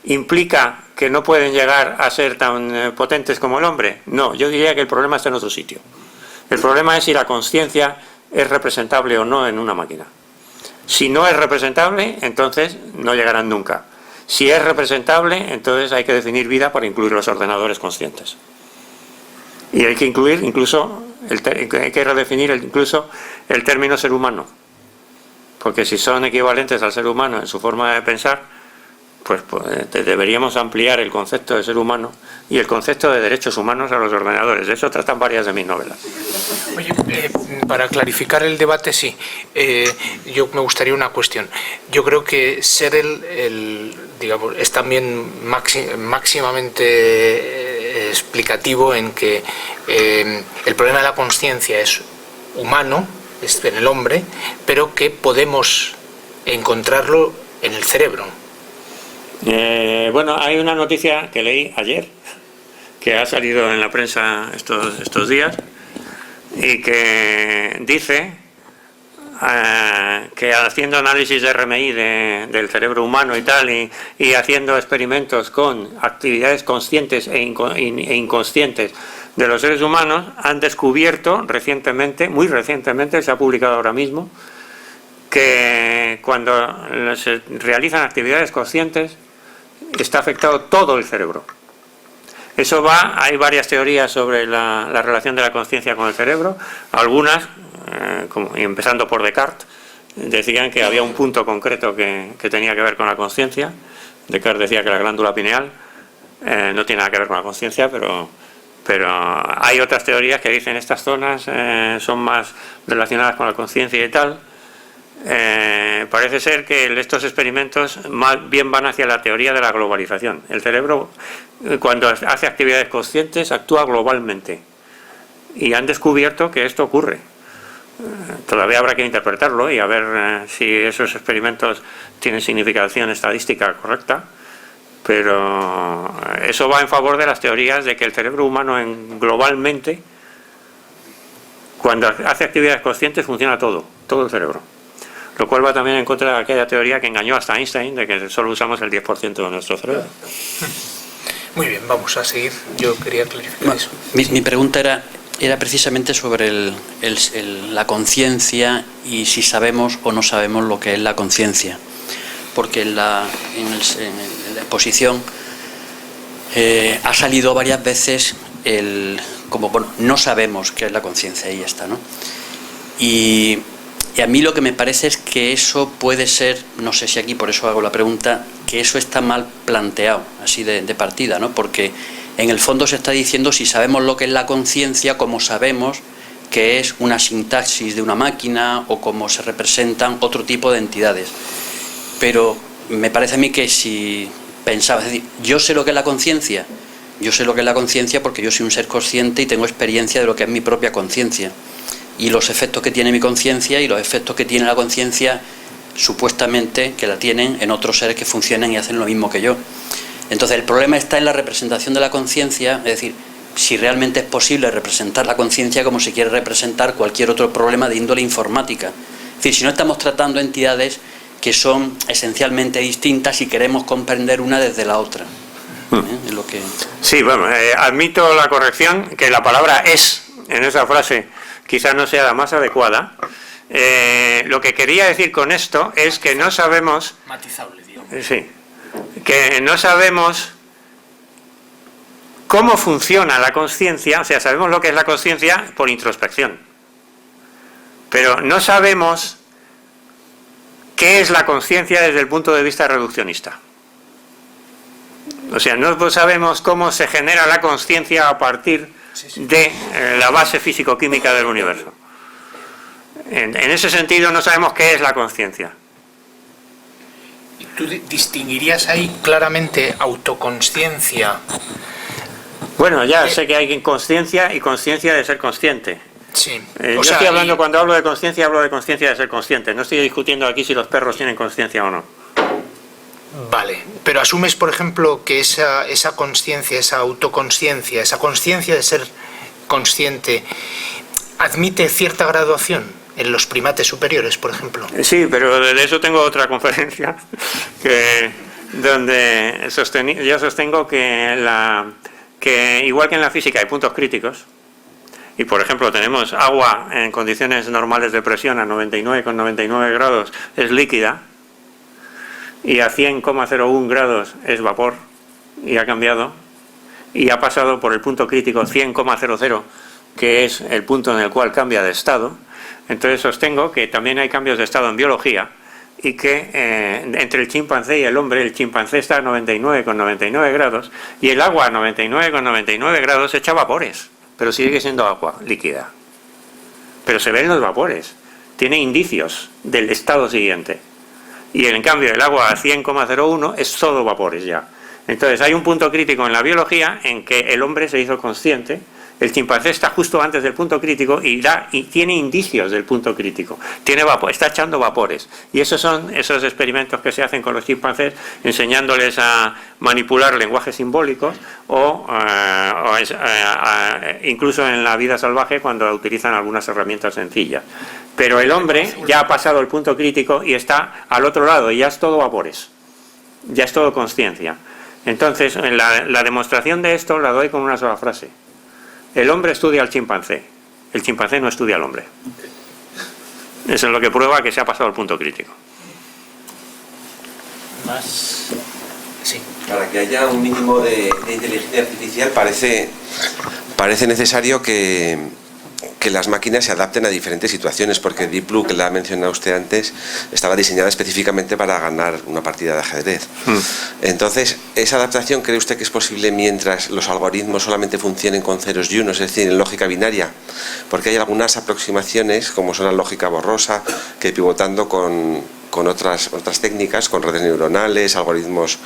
implica que no pueden llegar a ser tan potentes como el hombre? No, yo diría que el problema está en otro sitio. El problema es si la consciencia es representable o no en una máquina. Si no es representable, entonces no llegarán nunca. Si es representable, entonces hay que definir vida para incluir los ordenadores conscientes. Y hay que incluir incluso, hay que redefinir incluso el término ser humano. Porque si son equivalentes al ser humano en su forma de pensar, pues deberíamos ampliar el concepto de ser humano y el concepto de derechos humanos a los ordenadores. De eso tratan varias de mis novelas. Oye, para clarificar el debate, sí. Yo me gustaría una cuestión. Yo creo que ser digamos, es también máximamente explicativo en que el problema de la consciencia es humano, es en el hombre, pero que podemos encontrarlo en el cerebro. Bueno, hay una noticia que leí ayer, que ha salido en la prensa estos días, y que dice que haciendo análisis de RMI del cerebro humano y tal, y haciendo experimentos con actividades conscientes e inconscientes de los seres humanos, han descubierto recientemente, muy recientemente, se ha publicado ahora mismo, que cuando se realizan actividades conscientes está afectado todo el cerebro. Eso hay varias teorías sobre la relación de la conciencia con el cerebro. Algunas, empezando por Descartes, decían que había un punto concreto que tenía que ver con la conciencia. Descartes decía que la glándula pineal no tiene nada que ver con la conciencia, pero hay otras teorías que dicen estas zonas son más relacionadas con la conciencia y tal. parece ser que estos experimentos más bien van hacia la teoría de la globalización. El cerebro, cuando hace actividades conscientes, actúa globalmente. Y han descubierto que esto ocurre. Todavía habrá que interpretarlo y a ver si esos experimentos tienen significación estadística correcta, pero eso va en favor de las teorías de que el cerebro humano globalmente, cuando hace actividades conscientes, funciona todo el cerebro. Lo cual va también en contra de aquella teoría que engañó hasta Einstein, de que solo usamos el 10% de nuestro cerebro. Muy bien, vamos a seguir. Yo quería clarificar eso. Mi pregunta era precisamente sobre la conciencia y si sabemos o no sabemos lo que es la conciencia. Porque en la exposición ha salido varias veces no sabemos qué es la conciencia, y ya está, ¿no? Y a mí lo que me parece es que eso puede ser, no sé si aquí por eso hago la pregunta, que eso está mal planteado, así de partida, ¿no? Porque en el fondo se está diciendo si sabemos lo que es la conciencia, como sabemos que es una sintaxis de una máquina o cómo se representan otro tipo de entidades. Pero me parece a mí que si pensaba, es decir, yo sé lo que es la conciencia porque yo soy un ser consciente y tengo experiencia de lo que es mi propia conciencia. Y los efectos que tiene mi conciencia y los efectos que tiene la conciencia, supuestamente, que la tienen en otros seres que funcionan y hacen lo mismo que yo. Entonces el problema está en la representación de la conciencia, es decir, si realmente es posible representar la conciencia como se quiere representar cualquier otro problema de índole informática. Es decir, si no estamos tratando entidades que son esencialmente distintas y queremos comprender una desde la otra. Es lo que... Sí, bueno, admito la corrección, que la palabra es, en esa frase, quizás no sea la más adecuada. Lo que quería decir con esto es que no sabemos... Matizable, digamos. Sí, que no sabemos cómo funciona la conciencia, o sea, sabemos lo que es la conciencia por introspección, pero no sabemos qué es la conciencia desde el punto de vista reduccionista. O sea, no sabemos cómo se genera la conciencia a partir de la base físico-química del universo. En ese sentido no sabemos qué es la conciencia. ¿Y tú distinguirías ahí claramente autoconsciencia? Bueno, ya sé que hay inconsciencia y conciencia de ser consciente. Sí. Yo estoy hablando, cuando hablo de conciencia, hablo de conciencia de ser consciente. No estoy discutiendo aquí si los perros tienen conciencia o no. Vale, pero asumes, por ejemplo, que esa consciencia, esa autoconsciencia, esa conciencia de ser consciente, admite cierta graduación en los primates superiores, por ejemplo. Sí, pero de eso tengo otra conferencia donde yo sostengo que igual que en la física hay puntos críticos, y por ejemplo tenemos agua en condiciones normales de presión a 99,99 grados es líquida, y a 100,01 grados es vapor, y ha cambiado, y ha pasado por el punto crítico 100,00, que es el punto en el cual cambia de estado. Entonces sostengo que también hay cambios de estado en biología, y que entre el chimpancé y el hombre, el chimpancé está a 99,99 grados, y el agua a 99,99 grados echa vapores, pero sigue siendo agua líquida. Pero se ven los vapores, tiene indicios del estado siguiente. Y en cambio el agua a 100,01 es todo vapores ya. Entonces hay un punto crítico en la biología en que el hombre se hizo consciente, el chimpancé está justo antes del punto crítico y tiene indicios del punto crítico, está echando vapores. Y esos son esos experimentos que se hacen con los chimpancés, enseñándoles a manipular lenguajes simbólicos incluso en la vida salvaje cuando utilizan algunas herramientas sencillas. Pero el hombre ya ha pasado el punto crítico y está al otro lado, y ya es todo vapores, ya es todo consciencia. Entonces, la demostración de esto la doy con una sola frase. El hombre estudia al chimpancé, el chimpancé no estudia al hombre. Eso es lo que prueba que se ha pasado el punto crítico. Más... Sí. Para que haya un mínimo de inteligencia artificial parece necesario que las máquinas se adapten a diferentes situaciones, porque Deep Blue, que la ha mencionado usted antes, estaba diseñada específicamente para ganar una partida de ajedrez. Entonces, ¿esa adaptación cree usted que es posible mientras los algoritmos solamente funcionen con ceros y unos, es decir, en lógica binaria? Porque hay algunas aproximaciones, como son la lógica borrosa, que pivotando con otras técnicas, con redes neuronales, algoritmos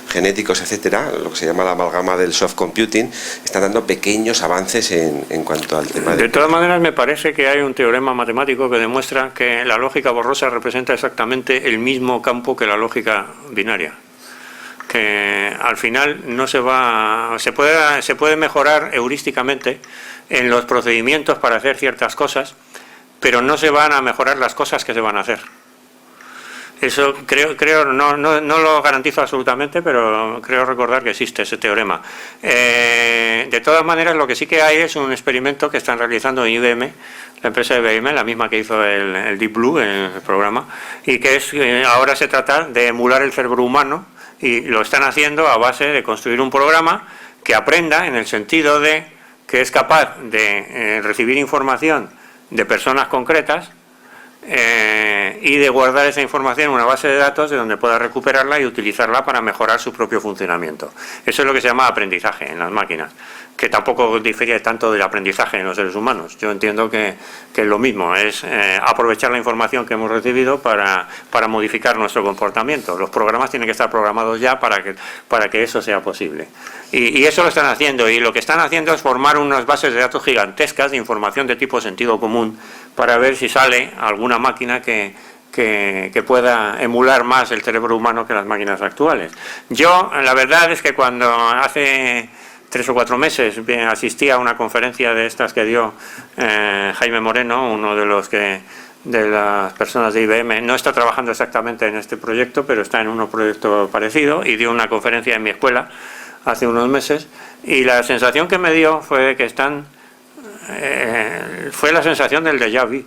genéticos, etcétera, lo que se llama la amalgama del soft computing, están dando pequeños avances en cuanto al tema de todas maneras, me parece que hay un teorema matemático que demuestra que la lógica borrosa representa exactamente el mismo campo que la lógica binaria, que al final no se puede mejorar heurísticamente en los procedimientos para hacer ciertas cosas, pero no se van a mejorar las cosas que se van a hacer. Eso creo no lo garantizo absolutamente, pero creo recordar que existe ese teorema. De todas maneras, lo que sí que hay es un experimento que están realizando en IBM, la empresa de IBM, la misma que hizo el Deep Blue, el programa, y que ahora se trata de emular el cerebro humano, y lo están haciendo a base de construir un programa que aprenda en el sentido de que es capaz de recibir información de personas concretas y de guardar esa información en una base de datos de donde pueda recuperarla y utilizarla para mejorar su propio funcionamiento. Eso es lo que se llama aprendizaje en las máquinas, que tampoco difiere tanto del aprendizaje en los seres humanos. Yo entiendo que es lo mismo, es aprovechar la información que hemos recibido para modificar nuestro comportamiento. Los programas tienen que estar programados ya para que eso sea posible. Y eso lo están haciendo, y lo que están haciendo es formar unas bases de datos gigantescas de información de tipo sentido común para ver si sale alguna máquina que pueda emular más el cerebro humano que las máquinas actuales. Yo, la verdad es que cuando hace 3 o 4 meses asistí a una conferencia de estas que dio Jaime Moreno, uno de las personas de IBM, no está trabajando exactamente en este proyecto, pero está en un proyecto parecido, y dio una conferencia en mi escuela hace unos meses, y la sensación que me dio fue que fue la sensación del déjà vu.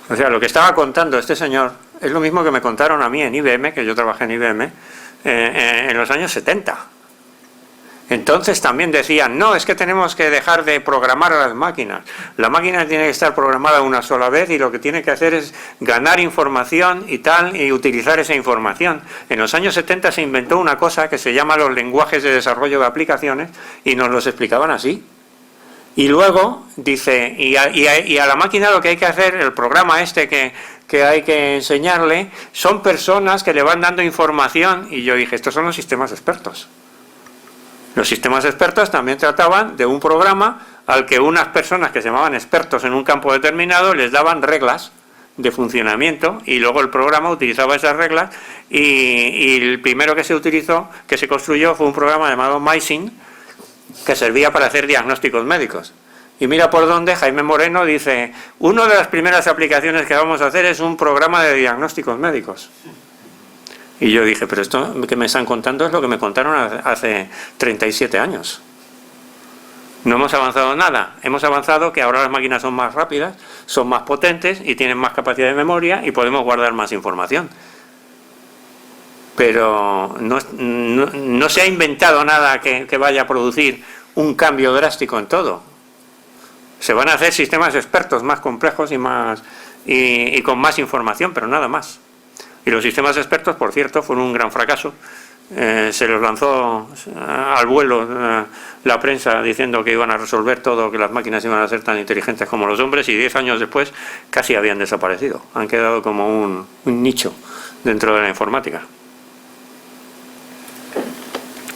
O sea, lo que estaba contando este señor es lo mismo que me contaron a mí en IBM, que yo trabajé en IBM, en los años 70. Entonces también decían, no, es que tenemos que dejar de programar a las máquinas. La máquina tiene que estar programada una sola vez y lo que tiene que hacer es ganar información y tal, y utilizar esa información. En los años 70 se inventó una cosa que se llama los lenguajes de desarrollo de aplicaciones, y nos los explicaban así. Y luego dice, y a la máquina lo que hay que hacer, el programa este que hay que enseñarle, son personas que le van dando información. Y yo dije, estos son los sistemas expertos. Los sistemas expertos también trataban de un programa al que unas personas que se llamaban expertos en un campo determinado les daban reglas de funcionamiento, y luego el programa utilizaba esas reglas, y el primero que se construyó fue un programa llamado MySyn, que servía para hacer diagnósticos médicos. Y mira por dónde Jaime Moreno dice, una de las primeras aplicaciones que vamos a hacer es un programa de diagnósticos médicos. Y yo dije, pero esto que me están contando es lo que me contaron hace 37 años. No hemos avanzado nada. Hemos avanzado que ahora las máquinas son más rápidas, son más potentes y tienen más capacidad de memoria y podemos guardar más información. Pero no se ha inventado nada que vaya a producir un cambio drástico en todo. Se van a hacer sistemas expertos más complejos y con más información, pero nada más. Y los sistemas expertos, por cierto, fueron un gran fracaso. Se los lanzó al vuelo la prensa diciendo que iban a resolver todo, que las máquinas iban a ser tan inteligentes como los hombres, y 10 años después casi habían desaparecido. Han quedado como un nicho dentro de la informática.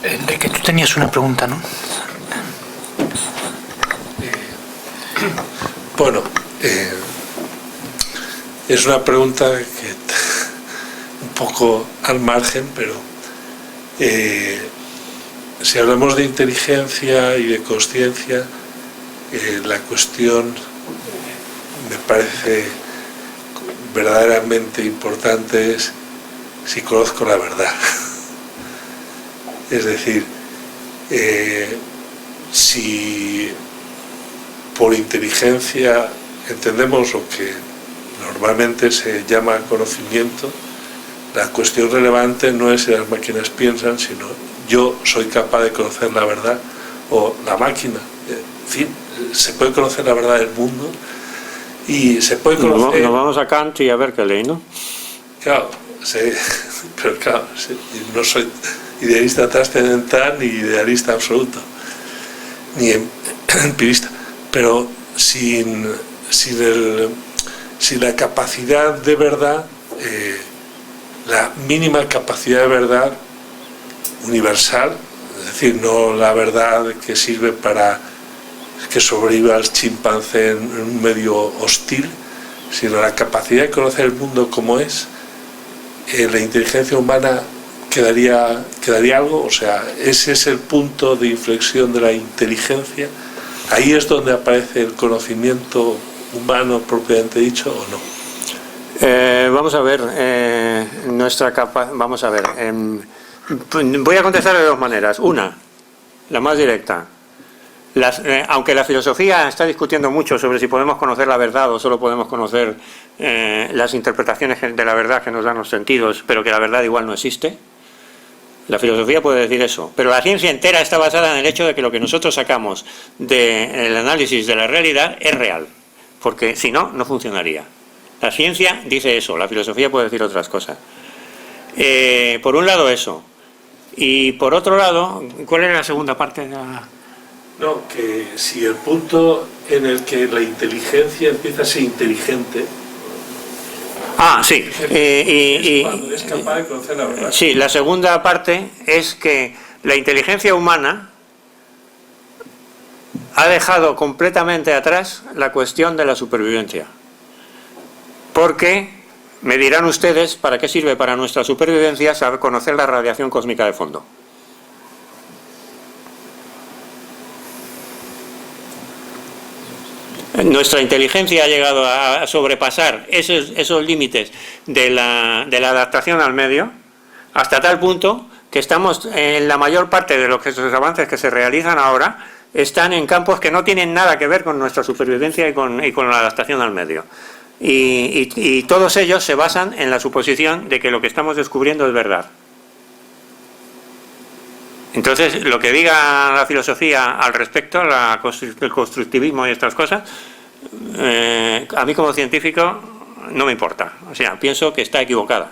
Enrique, tú tenías una pregunta, ¿no? Bueno, es una pregunta que un poco al margen, pero si hablamos de inteligencia y de consciencia, la cuestión me parece verdaderamente importante es si conozco la verdad. Es decir, si por inteligencia entendemos lo que normalmente se llama conocimiento, la cuestión relevante no es si las máquinas piensan, sino yo soy capaz de conocer la verdad, o la máquina. En fin, se puede conocer la verdad del mundo y se puede conocer... Nos vamos a Kant y a Berkeley, ¿no? Claro, pero claro, no soy idealista trascendental ni idealista absoluto, ni empirista, pero sin la capacidad de verdad la mínima capacidad de verdad universal, es decir, no la verdad que sirve para que sobreviva el chimpancé en un medio hostil, sino la capacidad de conocer el mundo como es. La inteligencia humana quedaría algo, o sea, ese es el punto de inflexión de la inteligencia. Ahí es donde aparece el conocimiento humano propiamente dicho, ¿o no? Vamos a ver, voy a contestar de dos maneras. Una, la más directa. Aunque la filosofía está discutiendo mucho sobre si podemos conocer la verdad o solo podemos conocer las interpretaciones de la verdad que nos dan los sentidos, pero que la verdad igual no existe, la filosofía puede decir eso. Pero la ciencia entera está basada en el hecho de que lo que nosotros sacamos del análisis de la realidad es real, porque si no, no funcionaría. La ciencia dice eso, la filosofía puede decir otras cosas. Por un lado eso. Y por otro lado, ¿cuál era la segunda parte de la...? No, que si el punto en el que la inteligencia empieza a ser inteligente... Sí. Cuando es capaz de conocer la verdad. Sí, la segunda parte es que la inteligencia humana ha dejado completamente atrás la cuestión de la supervivencia. Porque, me dirán ustedes, ¿para qué sirve para nuestra supervivencia saber conocer la radiación cósmica de fondo? Nuestra inteligencia ha llegado a sobrepasar esos límites de la adaptación al medio, hasta tal punto que estamos en la mayor parte de los avances que se realizan ahora están en campos que no tienen nada que ver con nuestra supervivencia y con la adaptación al medio. Y todos ellos se basan en la suposición de que lo que estamos descubriendo es verdad. Entonces, lo que diga la filosofía al respecto, el constructivismo y estas cosas, a mí como científico no me importa. O sea, pienso que está equivocada.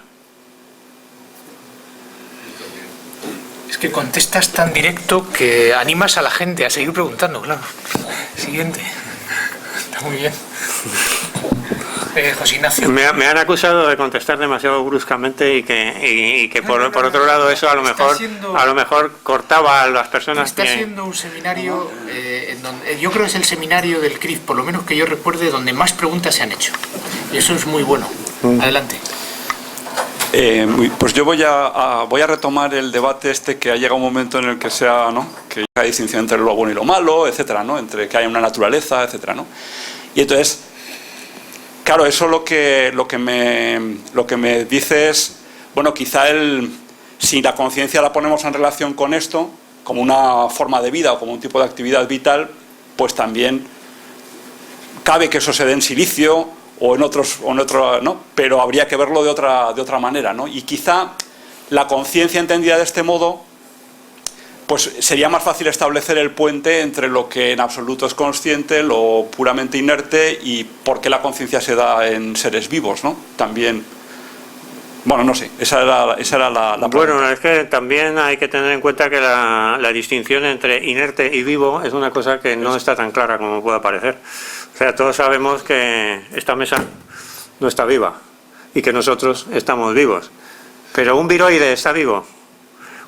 Es que contestas tan directo que animas a la gente a seguir preguntando, claro. Siguiente. Está muy bien. José Ignacio. Me han acusado de contestar demasiado bruscamente y que por otro lado eso a lo mejor cortaba a las personas. Está siendo un seminario, yo creo que es el seminario del CRIF, por lo menos que yo recuerde, donde más preguntas se han hecho. Y eso es muy bueno. Adelante. Pues yo voy a retomar el debate que ha llegado un momento en el que que hay distinción entre lo bueno y lo malo, etcétera, ¿no? Entre que hay una naturaleza, etcétera, ¿no? Y entonces, claro, eso lo que me dice es, bueno, quizá si la conciencia la ponemos en relación con esto, como una forma de vida o como un tipo de actividad vital, pues también cabe que eso se dé en silicio o en otro, ¿no? Pero habría que verlo de otra manera, ¿no? Y quizá la conciencia entendida de este modo, pues sería más fácil establecer el puente entre lo que en absoluto es consciente, lo puramente inerte y por qué la conciencia se da en seres vivos, ¿no? También, bueno, no sé, esa era la pregunta. Bueno, es que también hay que tener en cuenta que la distinción entre inerte y vivo es una cosa que no está tan clara como pueda parecer. O sea, todos sabemos que esta mesa no está viva y que nosotros estamos vivos. Pero un viroide está vivo.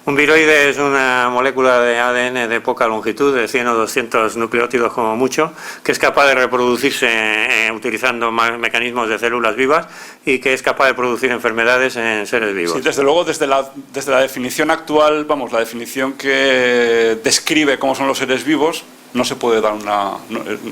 Un viroide es una molécula de ADN de poca longitud, de 100 o 200 nucleótidos como mucho, que es capaz de reproducirse utilizando mecanismos de células vivas y que es capaz de producir enfermedades en seres vivos. Sí, desde luego, desde la definición actual, la definición que describe cómo son los seres vivos, no se puede dar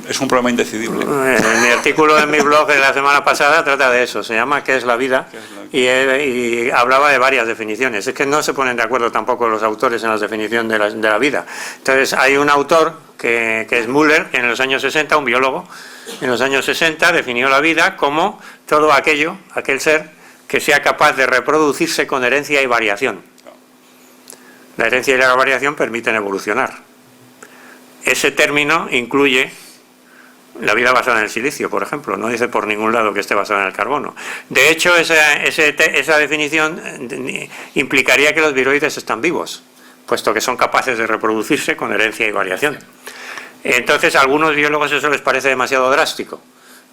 es un problema indecidible. Mi artículo en mi blog de la semana pasada trata de eso, se llama ¿Qué es la vida? Y hablaba de varias definiciones. Es que no se ponen de acuerdo tampoco los autores en la definición de la vida. Entonces hay un autor que es Müller, que en los años 60, un biólogo, en los años 60 definió la vida como todo aquel ser que sea capaz de reproducirse con herencia y variación. La herencia y la variación permiten evolucionar. Ese término incluye la vida basada en el silicio, por ejemplo. No dice por ningún lado que esté basada en el carbono. De hecho, esa definición implicaría que los viroides están vivos, puesto que son capaces de reproducirse con herencia y variación. Entonces, a algunos biólogos eso les parece demasiado drástico.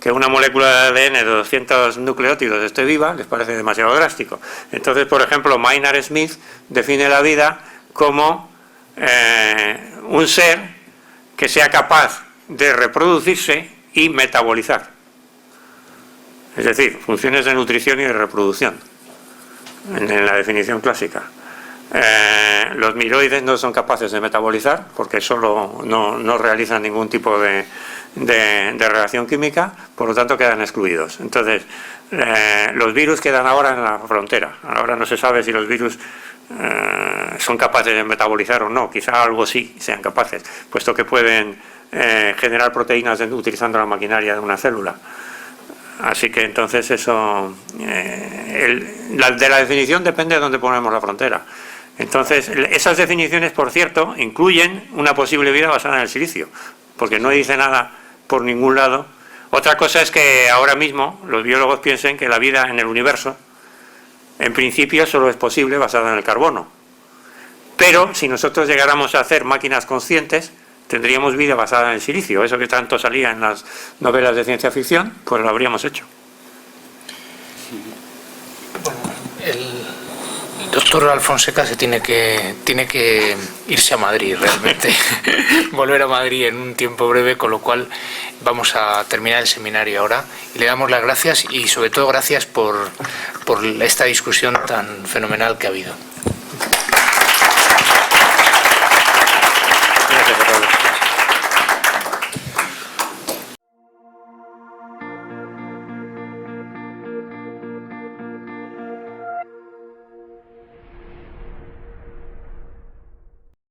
que una molécula de ADN de 200 nucleótidos esté viva les parece demasiado drástico. Entonces, por ejemplo, Maynard Smith define la vida como un ser que sea capaz de reproducirse y metabolizar. Es decir, funciones de nutrición y de reproducción, en la definición clásica. Los miroides no son capaces de metabolizar porque solo no realizan ningún tipo de reacción química, por lo tanto quedan excluidos. Entonces, los virus quedan ahora en la frontera. Ahora no se sabe si los virus son capaces de metabolizar o no, quizá algo sí sean capaces, puesto que pueden generar proteínas utilizando la maquinaria de una célula. Así que entonces eso, de la definición depende de dónde ponemos la frontera. Entonces, esas definiciones, por cierto, incluyen una posible vida basada en el silicio, porque no dice nada por ningún lado. Otra cosa es que ahora mismo los biólogos piensen que la vida en el universo, en principio, solo es posible basada en el carbono. Pero si nosotros llegáramos a hacer máquinas conscientes, tendríamos vida basada en el silicio. Eso que tanto salía en las novelas de ciencia ficción, pues lo habríamos hecho. El doctor Alfonseca se tiene que irse a Madrid realmente, volver a Madrid en un tiempo breve, con lo cual vamos a terminar el seminario ahora y le damos las gracias y sobre todo gracias por esta discusión tan fenomenal que ha habido.